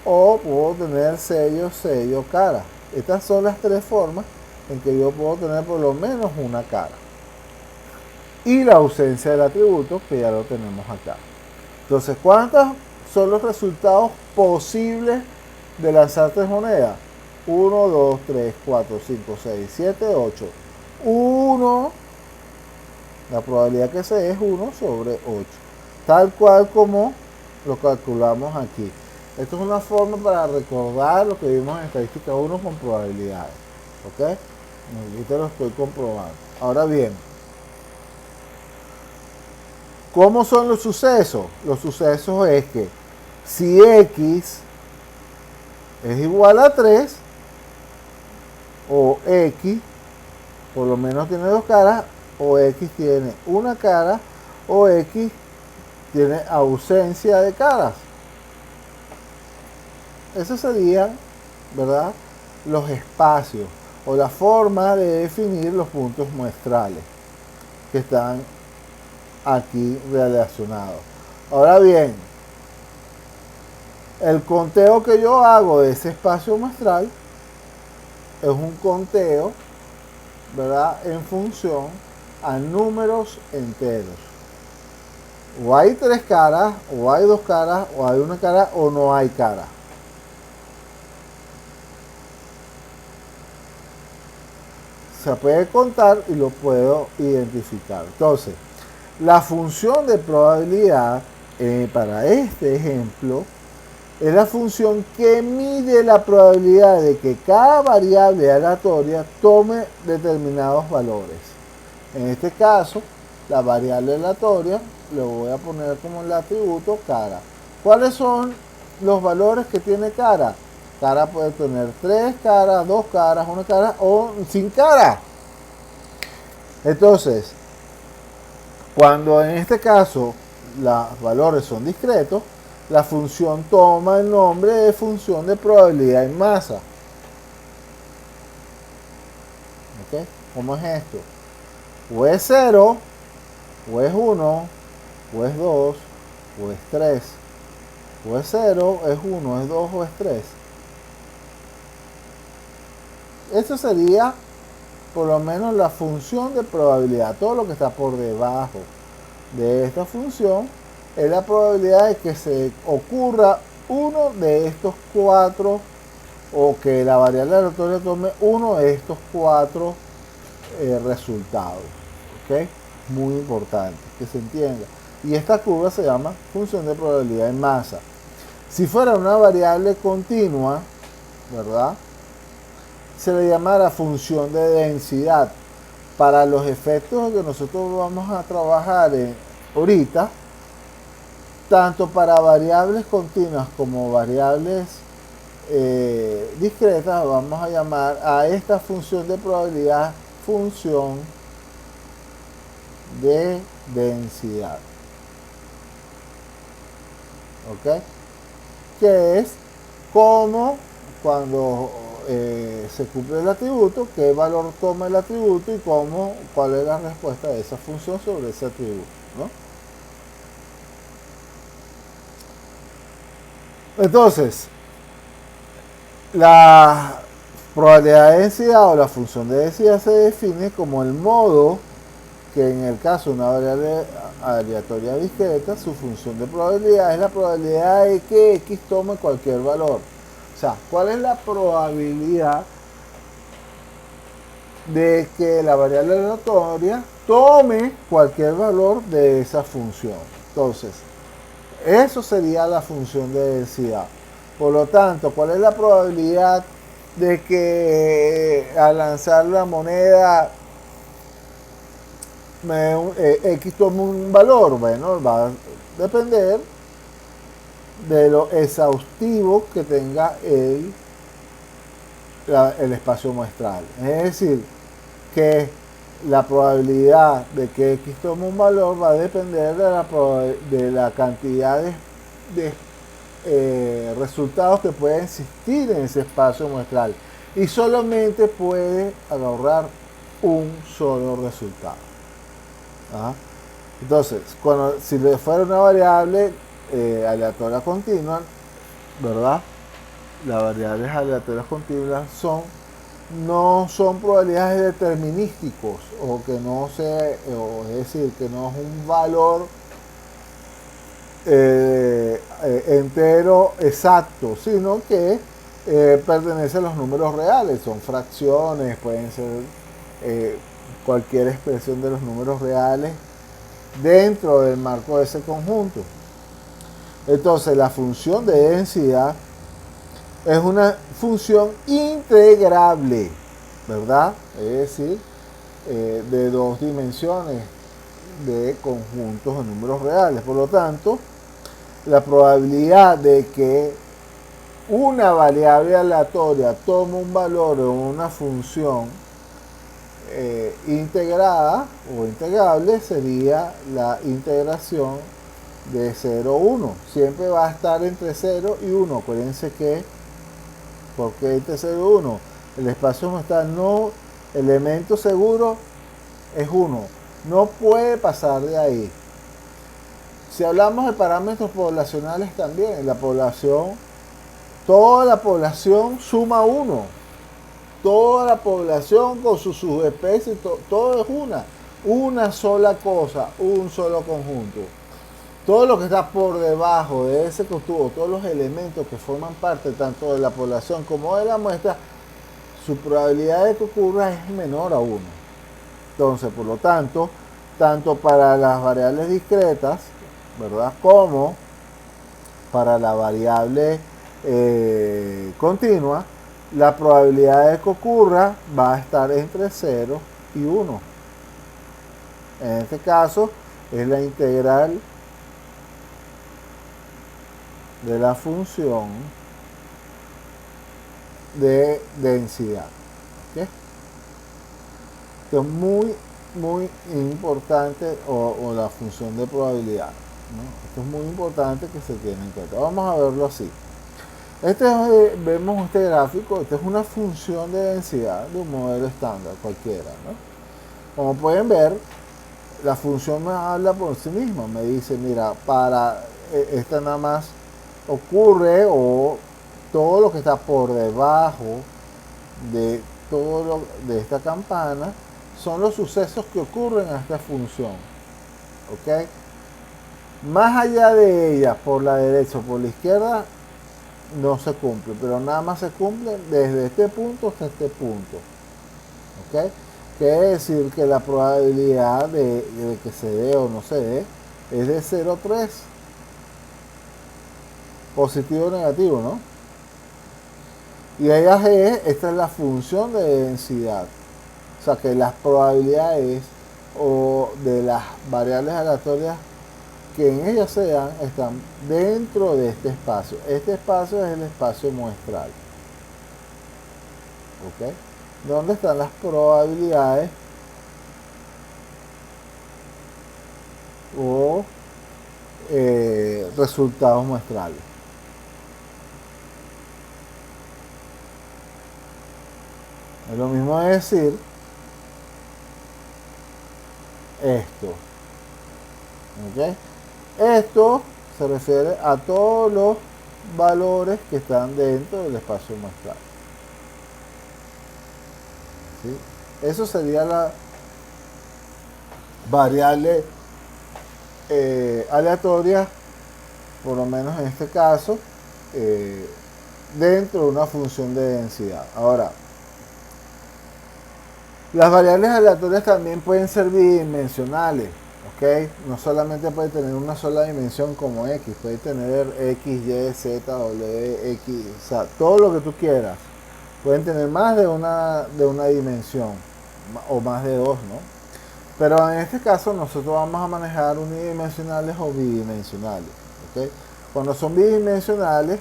o puedo tener sello, sello, cara. Estas son las 3 formas en que yo puedo tener por lo menos una cara. Y la ausencia del atributo, que ya lo tenemos acá. Entonces, ¿cuántos son los resultados posibles de lanzar 3 monedas? 1, 2, 3, 4, 5, 6, 7, 8. 1, la probabilidad que se dé es 1 sobre 8. Tal cual como lo calculamos aquí. Esto es una forma para recordar lo que vimos en estadística 1 con probabilidades. ¿Ok? Ahorita lo estoy comprobando. Ahora bien, ¿cómo son los sucesos? Los sucesos es que si X es igual a 3, o X por lo menos tiene 2 caras, o X tiene una cara, o X tiene ausencia de caras. Esos serían, ¿verdad?, los espacios o la forma de definir los puntos muestrales que están aquí relacionados. Ahora bien, el conteo que yo hago de ese espacio muestral es un conteo, ¿verdad?, en función a números enteros. O hay 3 caras, o hay 2 caras, o hay una cara, o no hay cara. Se puede contar y lo puedo identificar. Entonces, la función de probabilidad para este ejemplo es la función que mide la probabilidad de que cada variable aleatoria tome determinados valores. En este caso, la variable aleatoria le voy a poner como el atributo cara. ¿Cuáles son los valores que tiene cara? Cara puede tener 3 caras, 2 caras, 1 cara o sin cara. Entonces, cuando en este caso los valores son discretos, la función toma el nombre de función de probabilidad en masa. ¿Ok? ¿Cómo es esto? O es 0, o es 1, o es 2, o es 3. O es 0, es 1, es 2 o es 3. Eso sería por lo menos la función de probabilidad. Todo lo que está por debajo de esta función es la probabilidad de que se ocurra uno de estos cuatro, o que la variable aleatoria tome uno de estos cuatro resultados. ¿Ok? Muy importante que se entienda. Y esta curva se llama función de probabilidad en masa. Si fuera una variable continua, ¿verdad?, se le llamará función de densidad. Para los efectos que nosotros vamos a trabajar ahorita, tanto para variables continuas como variables discretas, vamos a llamar a esta función de probabilidad función de densidad. ¿Ok? Que es como cuando se cumple el atributo, qué valor toma el atributo y cuál es la respuesta de esa función sobre ese atributo, ¿no? Entonces, la probabilidad de densidad o la función de densidad se define como el modo que, en el caso de una variable aleatoria discreta, su función de probabilidad es la probabilidad de que x tome cualquier valor. O sea, ¿cuál es la probabilidad de que la variable aleatoria tome cualquier valor de esa función? Entonces, eso sería la función de densidad. Por lo tanto, ¿cuál es la probabilidad de que al lanzar la moneda X tome un valor? Bueno, va a depender de lo exhaustivo que tenga el espacio muestral. Es decir, que la probabilidad de que X tome un valor va a depender de la cantidad de resultados que pueden existir en ese espacio muestral. Y solamente puede agarrar un solo resultado. ¿Ah? Entonces, si le fuera una variable aleatoria continua, ¿verdad? Las variables aleatorias continuas no son probabilidades determinísticos, o que no es decir, que no es un valor entero exacto, sino que pertenece a los números reales, son fracciones, pueden ser cualquier expresión de los números reales dentro del marco de ese conjunto. Entonces, la función de densidad es una función integrable, ¿verdad? Es decir, de dos dimensiones de conjuntos de números reales. Por lo tanto, la probabilidad de que una variable aleatoria tome un valor o una función integrada o integrable sería la integración de 0 a 1. Siempre va a estar entre 0 y 1. Acuérdense que, porque entre 0 y 1, el espacio muestral no, elemento seguro es 1. No puede pasar de ahí. Si hablamos de parámetros poblacionales también, la población, toda la población suma 1. Toda la población con sus subespecies, todo es una sola cosa, un solo conjunto. Todo lo que está por debajo de ese conjunto, todos los elementos que forman parte tanto de la población como de la muestra, su probabilidad de que ocurra es menor a 1. Entonces, por lo tanto, tanto para las variables discretas, ¿verdad?, como para la variable continua, la probabilidad de que ocurra va a estar entre 0 y 1. En este caso es la integral de la función de densidad. ¿Okay? Esto es muy importante, o la función de probabilidad, ¿no? Esto es muy importante que se tiene en cuenta. Vamos a verlo así. Vemos este gráfico. Esta es una función de densidad de un modelo estándar cualquiera, ¿no? Como pueden ver, la función me habla por sí misma. Me dice, mira, para esta nada más ocurre, o todo lo que está por debajo de de esta campana son los sucesos que ocurren a esta función. ¿Ok? Más allá de ella, por la derecha o por la izquierda, no se cumple, pero nada más se cumple desde este punto hasta este punto. ¿Ok? Quiere decir que la probabilidad de que se dé o no se dé es de 0,3. Positivo o negativo, ¿no? Y esta es la función de densidad. O sea que las probabilidades o de las variables aleatorias que en ellas sean están dentro de este espacio. Este espacio es el espacio muestral. ¿Ok? ¿Dónde están las probabilidades o resultados muestrales? Es lo mismo de decir esto. ¿Ok? Esto se refiere a todos los valores que están dentro del espacio muestral. ¿Sí? Eso sería la variable aleatoria, por lo menos en este caso, dentro de una función de densidad. Ahora, las variables aleatorias también pueden ser bidimensionales. ¿Ok? No solamente puede tener una sola dimensión como X, puede tener X, Y, Z, W, X, o sea, todo lo que tú quieras. Pueden tener más de una dimensión, o más de dos, ¿no? Pero en este caso nosotros vamos a manejar unidimensionales o bidimensionales. ¿Ok? Cuando son bidimensionales,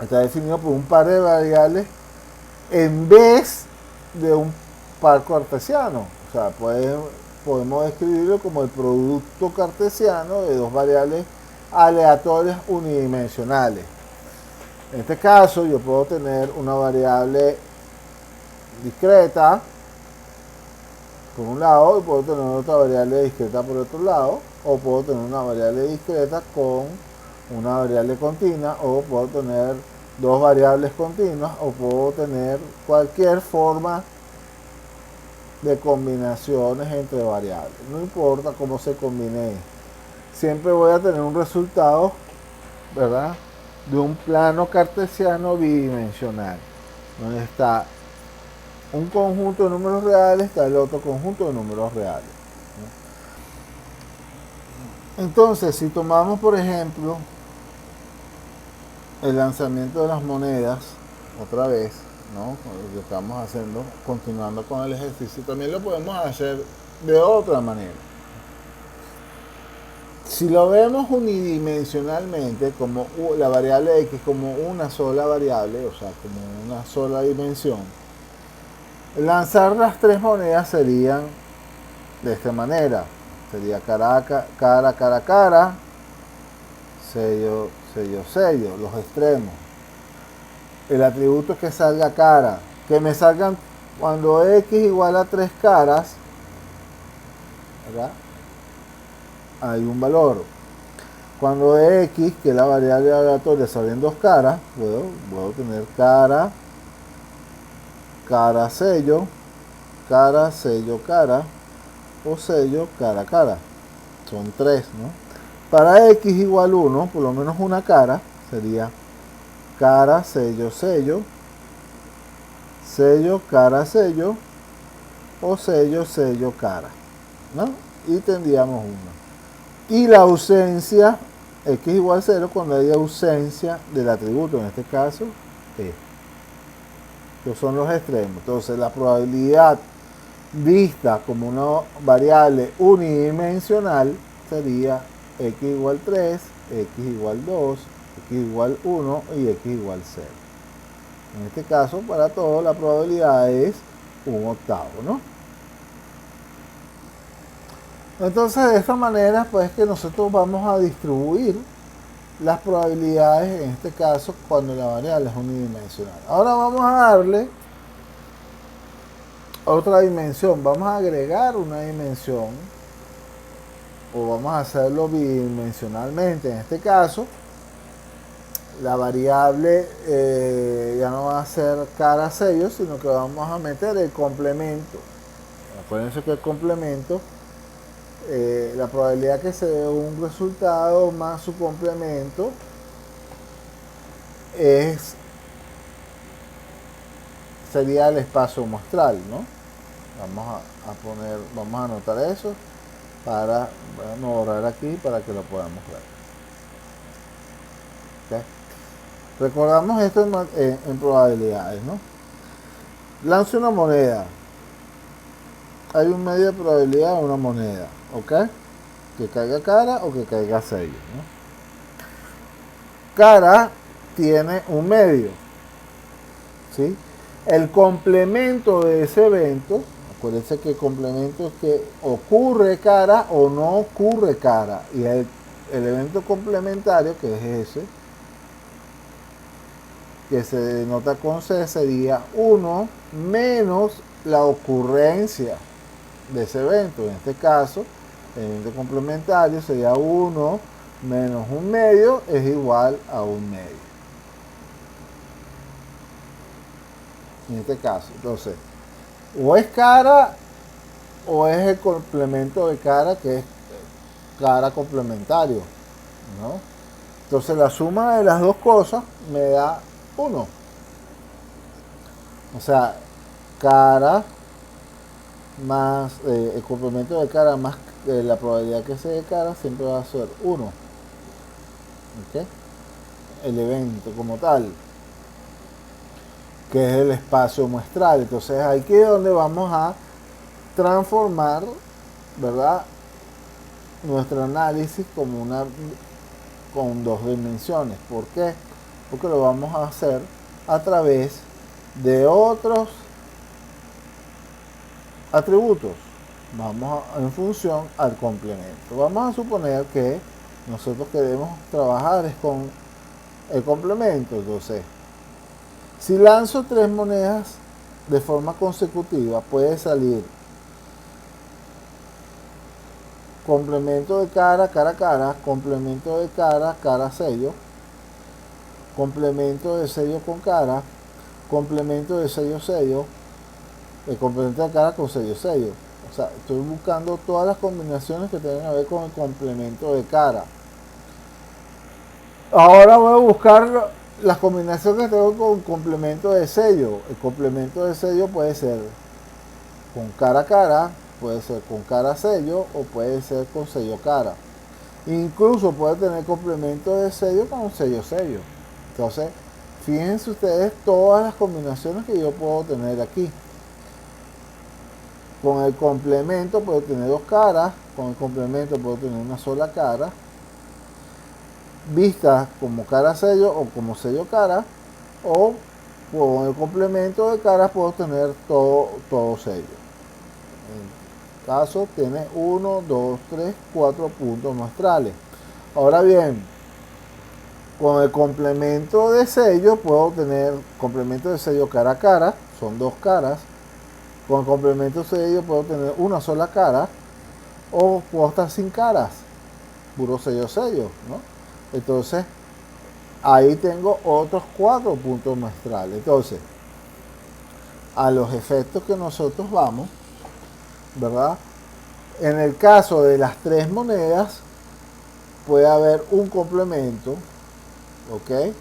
está definido por un par de variables en vez de un par cartesiano. O sea, podemos escribirlo como el producto cartesiano de dos variables aleatorias unidimensionales. En este caso yo puedo tener una variable discreta por un lado y puedo tener otra variable discreta por otro lado, o puedo tener una variable discreta con una variable continua, o puedo tener dos variables continuas, o puedo tener cualquier forma de combinaciones entre variables. No importa cómo se combine, siempre voy a tener un resultado, ¿verdad?, de un plano cartesiano bidimensional, donde está un conjunto de números reales, está el otro conjunto de números reales. Entonces, si tomamos, por ejemplo, el lanzamiento de las monedas, otra vez, ¿no?, lo que estamos haciendo, continuando con el ejercicio, también lo podemos hacer de otra manera. Si lo vemos unidimensionalmente, como la variable X como una sola variable, o sea, como una sola dimensión, lanzar las tres monedas serían de esta manera. Sería cara, sello, sello, sello, los extremos. El atributo es que salga cara. Que me salgan cuando X igual a 3 caras, ¿verdad?, hay un valor. Cuando X, que es la variable aleatoria, salen dos caras, puedo tener cara, cara, sello, cara, o sello, cara. Son tres, ¿no? Para X igual 1, por lo menos una cara, sería cara, sello, sello, sello, cara, sello, o sello, sello, cara, ¿no? Y tendríamos 1. Y la ausencia, X igual 0, cuando hay ausencia del atributo, en este caso, que son los extremos. Entonces, la probabilidad vista como una variable unidimensional sería X igual 3, X igual 2, X igual 1 y X igual 0. En este caso, para todo, la probabilidad es 1/8, ¿no? Entonces, de esta manera, pues que nosotros vamos a distribuir las probabilidades, en este caso, cuando la variable es unidimensional. Ahora vamos a darle otra dimensión. Vamos a agregar una dimensión, o vamos a hacerlo bidimensionalmente. En este caso, la variable ya no va a ser cara sello, sino que vamos a meter el complemento. Acuérdense que el complemento, la probabilidad que se dé un resultado más su complemento, es, sería el espacio muestral, ¿no? Vamos a anotar eso para, bueno, borrar aquí para que lo podamos ver. ¿Okay? Recordamos esto en probabilidades, ¿no? Lance una moneda. Hay un medio de probabilidad de una moneda, ¿ok? Que caiga cara o que caiga sello, ¿no? Cara tiene un medio, ¿sí? El complemento de ese evento, acuérdense que el complemento es que ocurre cara o no ocurre cara, y el evento complementario, que es ese, que se denota con C, sería 1 menos la ocurrencia de ese evento. En este caso, el evento complementario sería 1 menos un medio es igual a un medio. En este caso, entonces, o es cara o es el complemento de cara, que es cara complementario, ¿no? Entonces la suma de las dos cosas me da 1. O sea, cara más el complemento de cara más la probabilidad que sea de cara siempre va a ser 1. ¿Okay? El evento como tal, que es el espacio muestral. Entonces aquí es donde vamos a transformar, ¿verdad?, nuestro análisis como con dos dimensiones. ¿Por qué? Porque lo vamos a hacer a través de otros atributos. Vamos en función al complemento. Vamos a suponer que nosotros queremos trabajar es con el complemento. Entonces, si lanzo 3 monedas de forma consecutiva, puede salir complemento de cara, cara, cara, complemento de cara, cara, sello, complemento de sello con cara, complemento de sello, sello, el complemento de cara con sello, sello. O sea, estoy buscando todas las combinaciones que tienen a ver con el complemento de cara. Ahora voy a buscar las combinaciones que tengo con complemento de sello. El complemento de sello puede ser con cara a cara, puede ser con cara sello o puede ser con sello cara. Incluso puede tener complemento de sello con sello sello. Entonces, fíjense ustedes todas las combinaciones que yo puedo tener aquí. Con el complemento puedo tener dos caras, con el complemento puedo tener una sola cara, vistas como cara sello o como sello cara, o con el complemento de caras puedo tener todo sello. En este caso tiene 1, 2, 3, 4 puntos muestrales. Ahora bien, con el complemento de sello puedo tener complemento de sello cara a cara, son dos caras. Con el complemento de sello puedo tener una sola cara o puedo estar sin caras, puro sello sello, ¿no? Entonces ahí tengo otros 4 puntos muestrales. Entonces, a los efectos que nosotros vamos, ¿verdad? En el caso de las 3 monedas puede haber un complemento, ¿ok?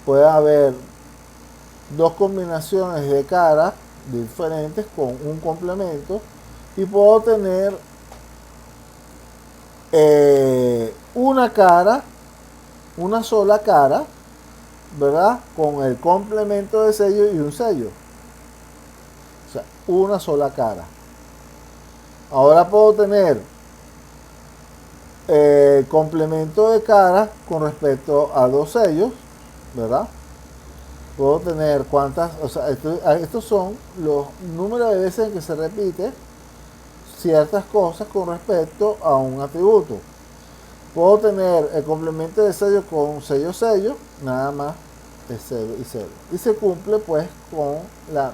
Puede haber dos combinaciones de cara diferentes con un complemento y puedo tener una cara, una sola cara, ¿verdad?, con el complemento de sello y un sello. O sea, una sola cara. Ahora puedo tener complemento de cara con respecto a dos sellos, ¿verdad? Puedo tener cuántas, o sea, estos son los números de veces en que se repite ciertas cosas con respecto a un atributo. Puedo tener el complemento de sello con sello sello, nada más de 0 y 0. Y se cumple pues con la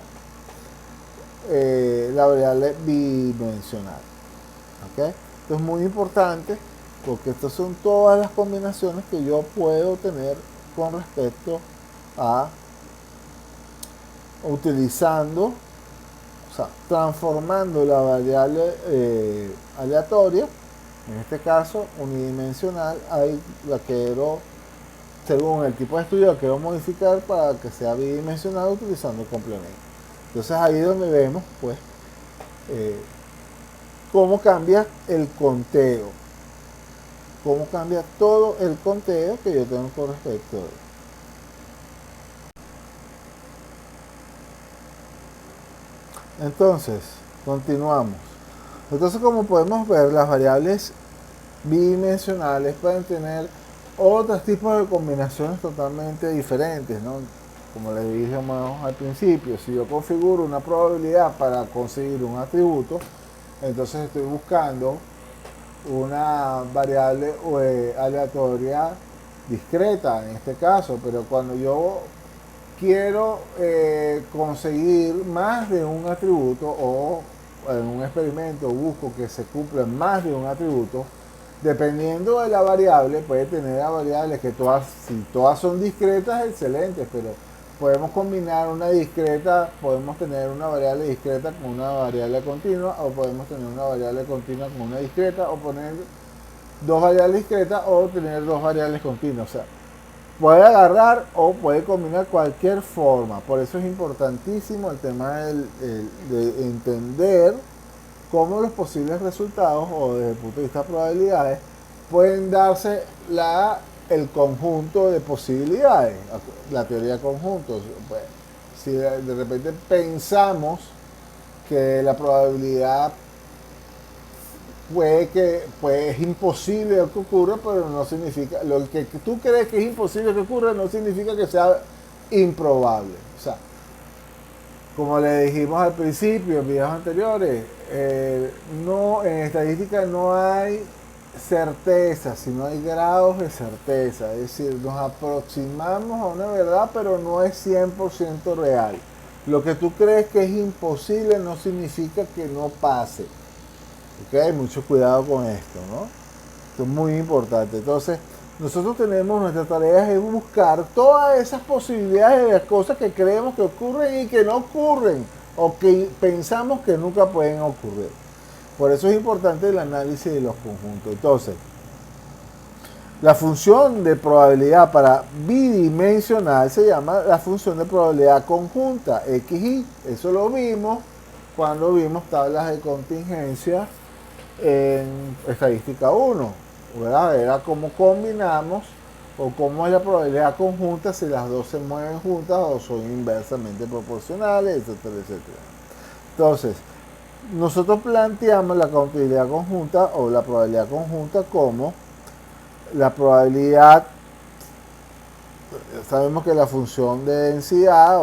variable bidimensional. ¿Okay? Esto es muy importante porque estas son todas las combinaciones que yo puedo tener con respecto a utilizando, o sea, transformando la variable aleatoria, en este caso unidimensional, ahí la quiero según el tipo de estudio que quiero modificar para que sea bidimensional utilizando el complemento. Entonces ahí es donde vemos pues eh, cómo cambia el conteo, cómo cambia todo el conteo que yo tengo con respecto a él. Entonces, continuamos. Entonces, como podemos ver, las variables bidimensionales pueden tener otros tipos de combinaciones totalmente diferentes, ¿no? Como les dije más al principio, si yo configuro una probabilidad para conseguir un atributo, entonces estoy buscando una variable aleatoria discreta en este caso, pero cuando yo quiero conseguir más de un atributo o en un experimento busco que se cumplan más de un atributo, dependiendo de la variable, puede tener a variables que todas, si todas son discretas, excelentes, pero podemos combinar una discreta, podemos tener una variable discreta con una variable continua, o podemos tener una variable continua con una discreta, o poner dos variables discretas, o tener dos variables continuas. O sea, puede agarrar o puede combinar cualquier forma. Por eso es importantísimo el tema de entender cómo los posibles resultados o desde el punto de vista de probabilidades pueden darse el conjunto de posibilidades, la teoría de conjuntos. Pues, si de repente pensamos que la probabilidad es imposible que ocurra, pero no significa, lo que tú crees que es imposible que ocurra no significa que sea improbable. O sea, como le dijimos al principio en videos anteriores, no, en estadística no hay certeza, sino hay grados de certeza. Es decir, nos aproximamos a una verdad, pero no es 100% real. Lo que tú crees que es imposible no significa que no pase. ¿Ok? Mucho cuidado con esto, ¿no? Esto es muy importante. Entonces, nosotros tenemos nuestra tarea es buscar todas esas posibilidades de las cosas que creemos que ocurren y que no ocurren, o que pensamos que nunca pueden ocurrir. Por eso es importante el análisis de los conjuntos. Entonces, la función de probabilidad para bidimensional se llama la función de probabilidad conjunta, XY. Eso lo vimos cuando vimos tablas de contingencia en estadística 1, ¿verdad? Era cómo combinamos o cómo es la probabilidad conjunta si las dos se mueven juntas o son inversamente proporcionales, etcétera, etcétera. Entonces, nosotros planteamos la contabilidad conjunta o la probabilidad conjunta como la probabilidad, sabemos que la función de densidad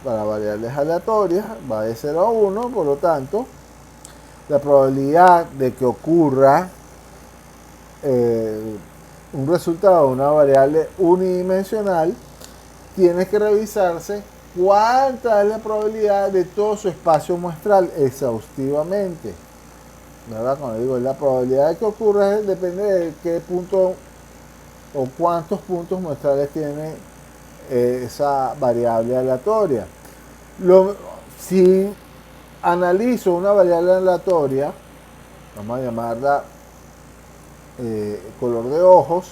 para variables aleatorias va de 0 a 1, por lo tanto, la probabilidad de que ocurra un resultado de una variable unidimensional tiene que revisarse cuánta es la probabilidad de todo su espacio muestral exhaustivamente, ¿verdad? Cuando digo la probabilidad de que ocurra depende de qué punto o cuántos puntos muestrales tiene esa variable aleatoria. Si analizo una variable aleatoria, vamos a llamarla color de ojos,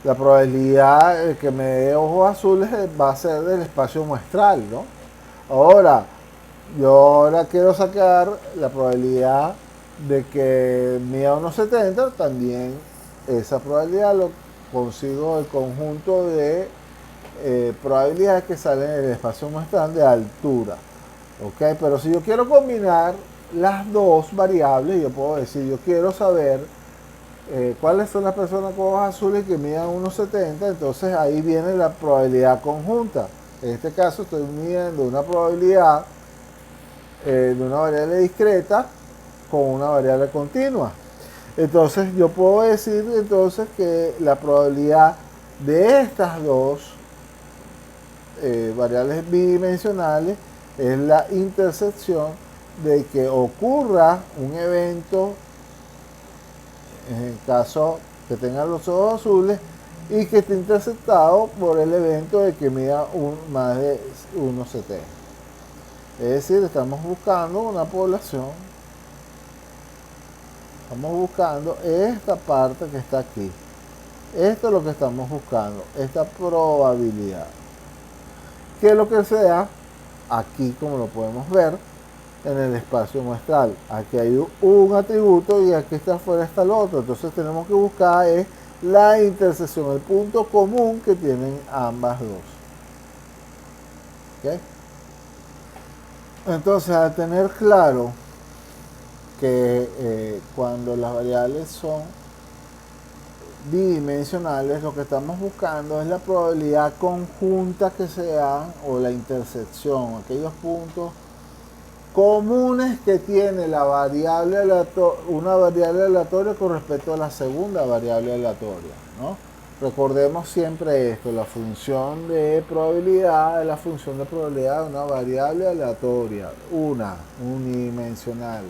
la probabilidad de que me dé ojos azules va a ser del espacio muestral, ¿no? Ahora, yo quiero sacar la probabilidad de que mida unos 70, también esa probabilidad lo consigo del conjunto de probabilidades que salen en el espacio muestral de altura. ¿Ok? Pero si yo quiero combinar las dos variables, yo puedo decir, yo quiero saber cuáles son las personas con ojos azules que midan 1,70, entonces ahí viene la probabilidad conjunta. En este caso estoy midiendo una probabilidad de una variable discreta con una variable continua. Entonces yo puedo decir entonces que la probabilidad de estas dos variables bidimensionales es la intersección de que ocurra un evento, en el caso que tenga los ojos azules, y que esté interceptado por el evento de que mida más de 1,70. Es decir, estamos buscando una población, estamos buscando esta parte que está aquí. Esto es lo que estamos buscando, esta probabilidad. ¿Qué es lo que se da? Aquí, como lo podemos ver, en el espacio muestral. Aquí hay un atributo y aquí está afuera está el otro. Entonces tenemos que buscar es la intersección, el punto común que tienen ambas dos. ¿Okay? Entonces, al tener claro que cuando las variables son bidimensionales, lo que estamos buscando es la probabilidad conjunta que se dan o la intersección, aquellos puntos comunes que tiene la variable una variable aleatoria con respecto a la segunda variable aleatoria, ¿no? Recordemos siempre esto, la función de probabilidad es la función de probabilidad de una variable aleatoria, unidimensional.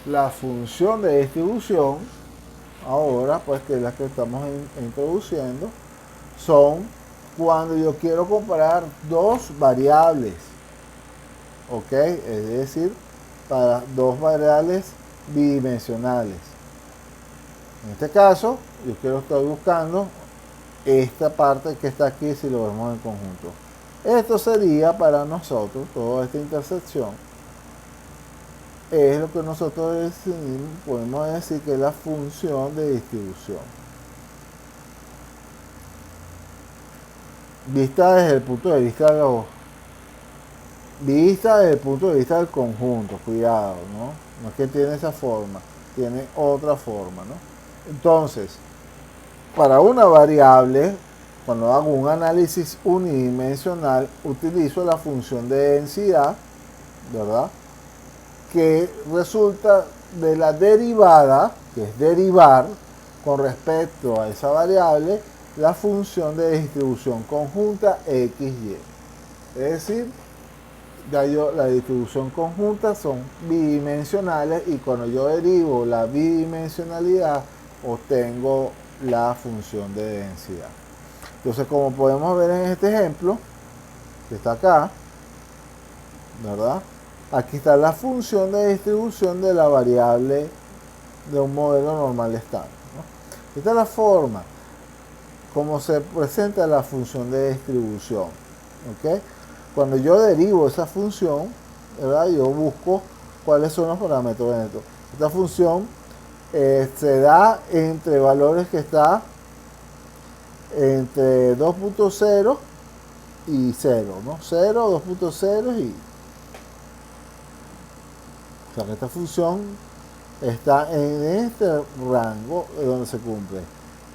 La función de distribución, ahora pues que es la que estamos introduciendo, son cuando yo quiero comparar dos variables. ¿Ok? Es decir, para dos variables bidimensionales. En este caso, yo estoy buscando esta parte que está aquí si lo vemos en conjunto. Esto sería para nosotros, toda esta intersección, es lo que nosotros decidimos, podemos decir que es la función de distribución. Vista desde el punto de vista de los desde el punto de vista del conjunto, cuidado, ¿no? No es que tiene esa forma, tiene otra forma, ¿no? Entonces, para una variable, cuando hago un análisis unidimensional, utilizo la función de densidad, ¿verdad? Que resulta de la derivada, que es derivar con respecto a esa variable, la función de distribución conjunta XY. Es decir, ya la distribución conjunta son bidimensionales y cuando yo derivo la bidimensionalidad obtengo la función de densidad. Entonces, como podemos ver en este ejemplo que está acá, ¿verdad? Aquí está la función de distribución de la variable de un modelo normal estándar, ¿no? Esta es la forma como se presenta la función de distribución, ¿ok? Cuando yo derivo esa función, ¿verdad? Yo busco cuáles son los parámetros de esto. Esta función se da entre valores que está entre 2.0 y 0, ¿no? 0, 2.0 y... O sea que esta función está en este rango donde se cumple.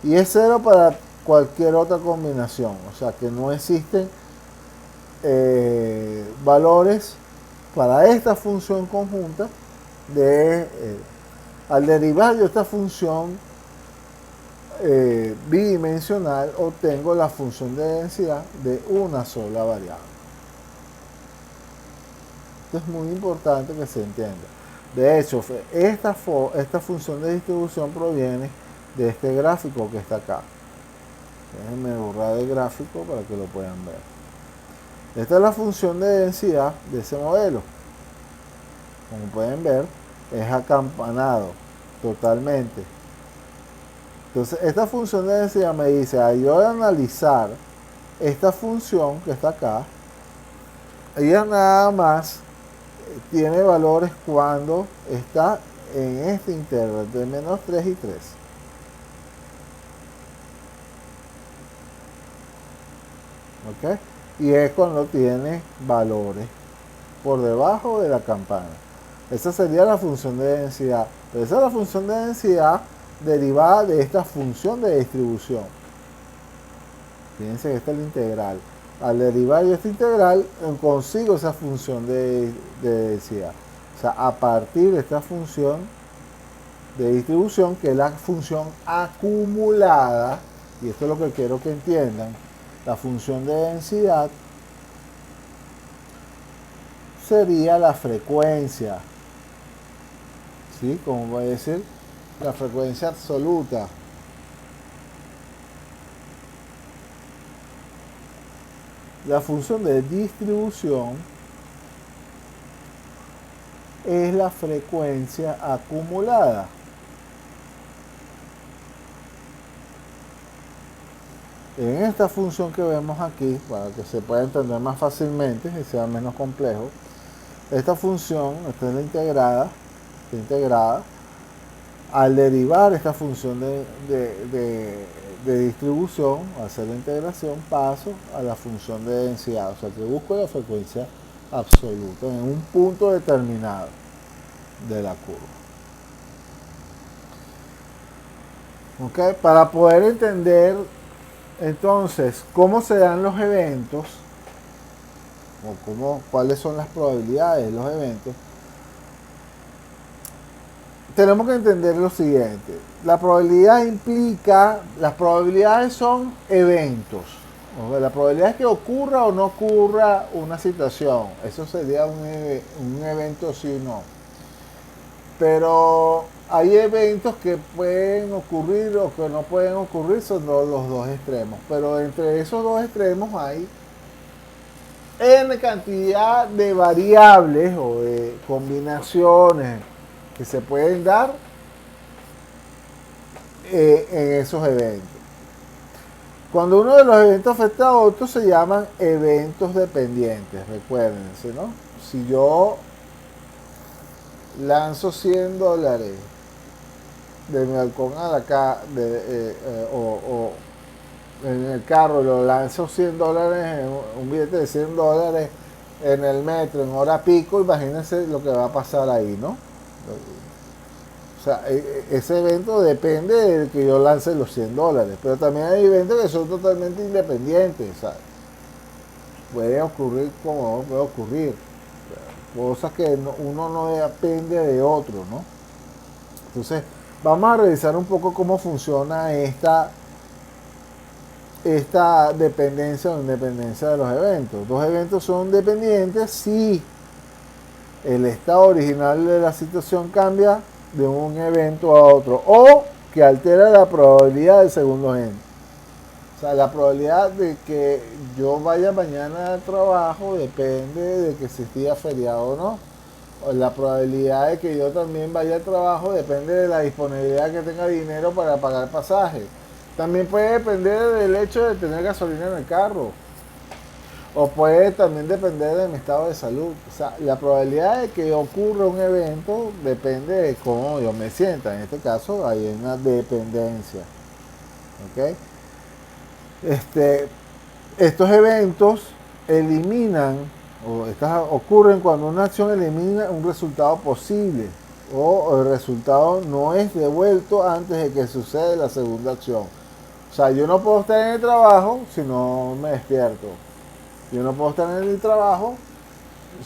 Y es 0 para cualquier otra combinación. O sea que no existen valores para esta función conjunta de al derivar yo esta función bidimensional obtengo la función de densidad de una sola variable. Esto es muy importante que se entienda. De hecho, esta función de distribución proviene de este gráfico que está acá. Déjenme borrar el gráfico para que lo puedan ver. Esta es la función de densidad de ese modelo. Como pueden ver, es acampanado totalmente. Entonces, esta función de densidad me dice, al yo analizar esta función que está acá, ella nada más tiene valores cuando está en este intervalo entre menos 3 y 3. ¿Ok? Y es cuando tiene valores por debajo de la campana. Esa sería la función de densidad. Pero esa es la función de densidad derivada de esta función de distribución. Fíjense que esta es la integral. Al derivar yo esta integral, consigo esa función de densidad. O sea, a partir de esta función de distribución, que es la función acumulada, y esto es lo que quiero que entiendan, la función de densidad sería la frecuencia, ¿sí? Como voy a decir, la frecuencia absoluta. La función de distribución es la frecuencia acumulada. En esta función que vemos aquí, para que se pueda entender más fácilmente y sea menos complejo, esta función, esta es la integrada, al derivar esta función de distribución, al hacer la integración, paso a la función de densidad, o sea que busco la frecuencia absoluta en un punto determinado de la curva. ¿Okay? Para poder entender entonces cómo se dan los eventos, o cuáles son las probabilidades de los eventos, tenemos que entender lo siguiente. La probabilidad implica, las probabilidades son eventos. La probabilidad es que ocurra o no ocurra una situación. Eso sería un evento sí o no. Pero hay eventos que pueden ocurrir o que no pueden ocurrir, son los dos extremos. Pero entre esos dos extremos hay N cantidad de variables o de combinaciones que se pueden dar en esos eventos. Cuando uno de los eventos afecta a otro se llaman eventos dependientes, recuérdense, ¿no? Si yo lanzo $100 de mi balcón a la o en el carro lo lanzo $100, un billete de $100 en el metro en hora pico, imagínense lo que va a pasar ahí, ¿no? O sea, ese evento depende de que yo lance los $100, pero también hay eventos que son totalmente independientes, o sea, puede ocurrir como no puede ocurrir, cosas que uno no depende de otro, ¿no? Entonces, vamos a revisar un poco cómo funciona esta dependencia o independencia de los eventos. Dos eventos son dependientes si el estado original de la situación cambia de un evento a otro o que altera la probabilidad del segundo evento. O sea, la probabilidad de que yo vaya mañana al trabajo depende de que si día feriado o no. O la probabilidad de que yo también vaya al trabajo depende de la disponibilidad que tenga dinero para pagar pasaje. También puede depender del hecho de tener gasolina en el carro. O puede también depender de mi estado de salud. O sea, la probabilidad de que ocurra un evento depende de cómo yo me sienta. En este caso hay una dependencia. ¿Okay? Estos eventos eliminan, ocurren cuando una acción elimina un resultado posible o el resultado no es devuelto antes de que suceda la segunda acción. O sea, yo no puedo estar en el trabajo si no me despierto. Yo no puedo estar en el trabajo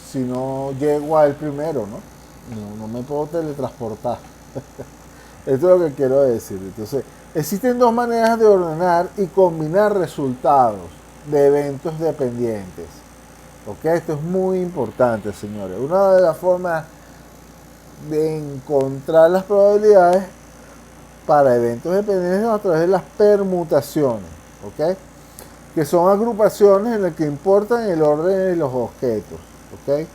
si no llego al primero, ¿no? No me puedo teletransportar. Esto es lo que quiero decir. Entonces, existen dos maneras de ordenar y combinar resultados de eventos dependientes. ¿Ok? Esto es muy importante, señores. Una de las formas de encontrar las probabilidades para eventos dependientes a través de las permutaciones. ¿Ok? Que son agrupaciones en las que importan el orden de los objetos. ¿Ok?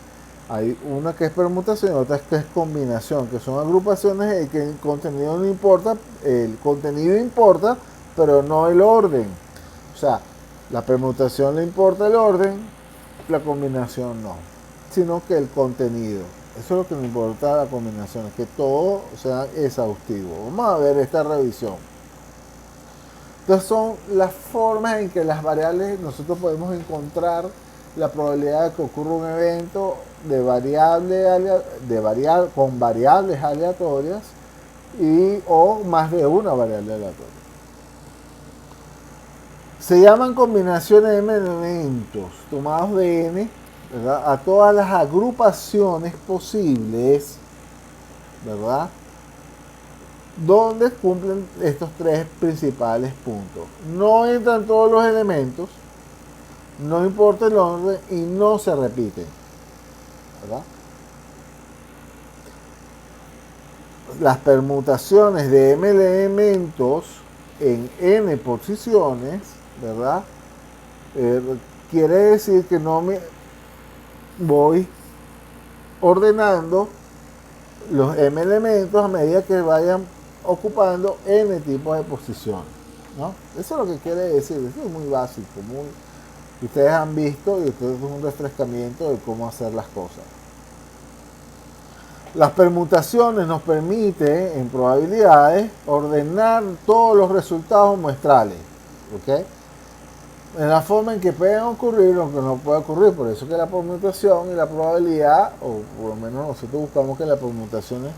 Hay una que es permutación y otra que es combinación, que son agrupaciones en que el contenido no importa, el contenido importa, pero no el orden. O sea, la permutación le importa el orden, la combinación no, sino que el contenido. Eso es lo que le importa a la combinación, que todo sea exhaustivo. Vamos a ver esta revisión. Entonces son las formas en que las variables nosotros podemos encontrar la probabilidad de que ocurra un evento con variables aleatorias o más de una variable aleatoria. Se llaman combinaciones de elementos tomados de n, ¿verdad?, a todas las agrupaciones posibles, ¿verdad?, donde cumplen estos tres principales puntos. No entran todos los elementos, no importa el orden y no se repiten, ¿verdad? Las permutaciones de m elementos en n posiciones, ¿verdad? Quiere decir que no me voy ordenando los m elementos a medida que vayan ocupando n tipos de posiciones. ¿no? Eso es lo que quiere decir, eso es muy básico, ustedes han visto y esto es un refrescamiento de cómo hacer las cosas. Las permutaciones nos permiten, en probabilidades, ordenar todos los resultados muestrales, ¿ok? En la forma en que pueden ocurrir o que no puede ocurrir. Por eso que la permutación y la probabilidad, o por lo menos nosotros buscamos que las permutaciones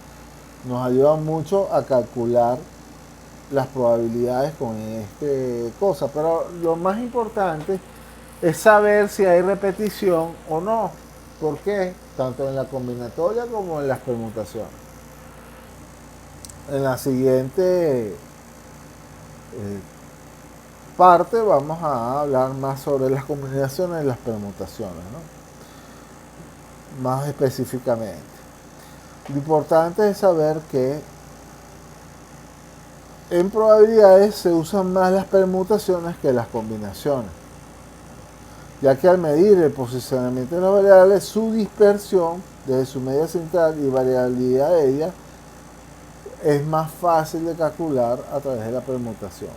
nos ayudan mucho a calcular las probabilidades con este cosa. Pero lo más importante es saber si hay repetición o no. ¿Por qué? Tanto en la combinatoria como en las permutaciones. En la siguiente parte vamos a hablar más sobre las combinaciones y las permutaciones, ¿no? Más específicamente. Lo importante es saber que en probabilidades se usan más las permutaciones que las combinaciones, ya que al medir el posicionamiento de las variables, su dispersión desde su media central y variabilidad de ella es más fácil de calcular a través de la permutación,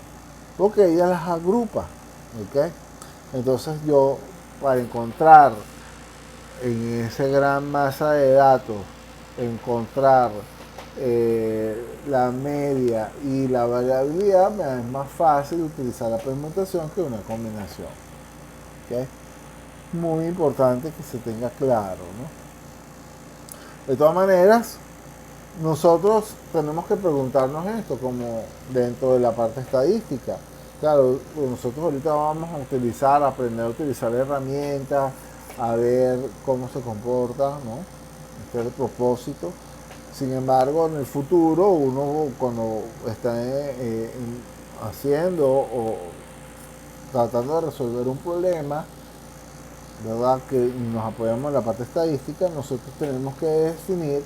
porque ella las agrupa, ¿ok? Entonces yo, para encontrar en esa gran masa de datos, encontrar la media y la variabilidad, me es más fácil utilizar la permutación que una combinación, ¿ok? Muy importante que se tenga claro, ¿no? De todas maneras, nosotros tenemos que preguntarnos esto como dentro de la parte estadística. Claro, nosotros ahorita vamos a aprender a utilizar herramientas, a ver cómo se comporta, ¿no? Este es el propósito. Sin embargo, en el futuro, uno cuando está haciendo o tratando de resolver un problema, ¿verdad? Que nos apoyamos en la parte estadística, nosotros tenemos que definir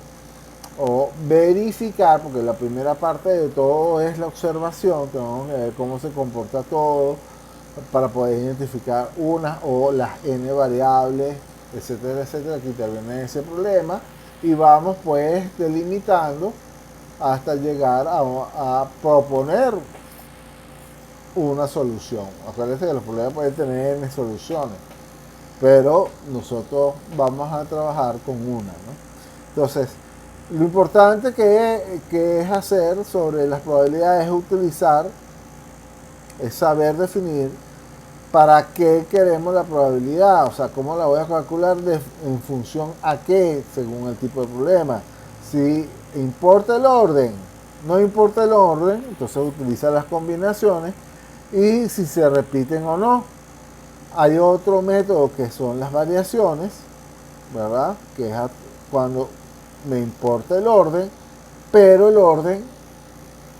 o verificar, porque la primera parte de todo es la observación, tenemos que ver cómo se comporta todo para poder identificar una o las n variables, etcétera, etcétera, que intervienen en ese problema, y vamos pues delimitando hasta llegar a proponer una solución. Acuérdense que los problemas pueden tener n soluciones, pero nosotros vamos a trabajar con una, ¿no? Entonces, lo importante que es hacer sobre las probabilidades es saber definir para qué queremos la probabilidad, o sea, cómo la voy a calcular en función a qué, según el tipo de problema. Si importa el orden, no importa el orden, entonces utiliza las combinaciones y si se repiten o no. Hay otro método que son las variaciones, ¿verdad? Que es cuando me importa el orden, pero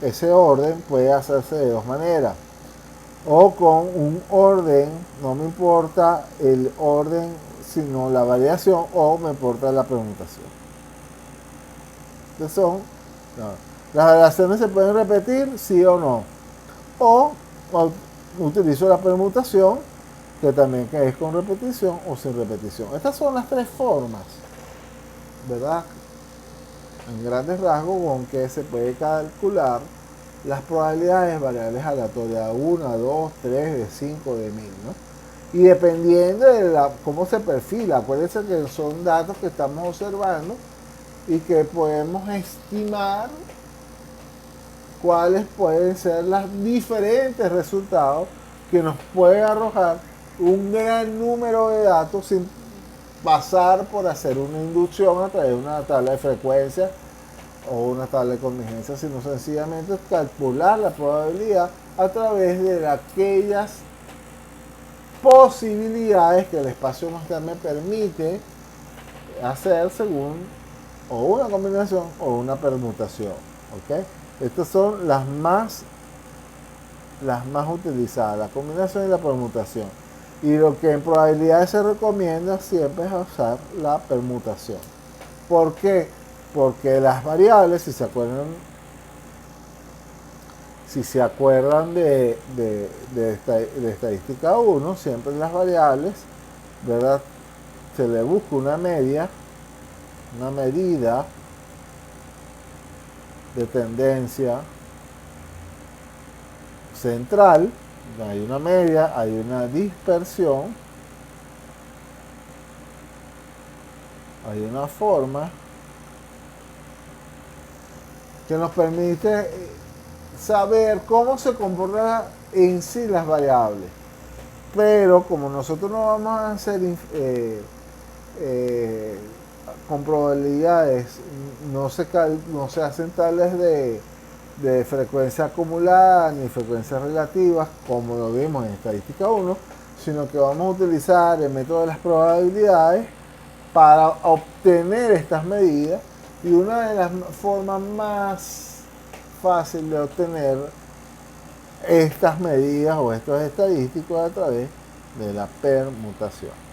ese orden puede hacerse de dos maneras. O con un orden, no me importa el orden, sino la variación, o me importa la permutación. Entonces las variaciones se pueden repetir, sí o no. O utilizo la permutación, que también es con repetición o sin repetición. Estas son las tres formas, ¿verdad? En grandes rasgos, con que se puede calcular las probabilidades variables aleatorias, 1, 2, 3, de 5, de 1000, ¿no? Y dependiendo de cómo se perfila, acuérdense que son datos que estamos observando y que podemos estimar cuáles pueden ser los diferentes resultados que nos puede arrojar un gran número de datos sin pasar por hacer una inducción a través de una tabla de frecuencia o una tabla de contingencia, sino sencillamente calcular la probabilidad a través de aquellas posibilidades que el espacio muestral me permite hacer según o una combinación o una permutación, ¿ok? Estas son las más utilizadas, la combinación y la permutación. Y lo que en probabilidades se recomienda siempre es usar la permutación. ¿Por qué? Porque las variables, si se acuerdan de estadística 1, siempre las variables, ¿verdad? Se le busca una medida de tendencia central, hay una media, hay una dispersión, hay una forma que nos permite saber cómo se comportan en sí las variables. Pero como nosotros no vamos a hacer con probabilidades, no se hacen tales de frecuencia acumulada ni frecuencias relativas, como lo vimos en estadística 1, sino que vamos a utilizar el método de las probabilidades para obtener estas medidas, y una de las formas más fáciles de obtener estas medidas o estos estadísticos es a través de la permutación.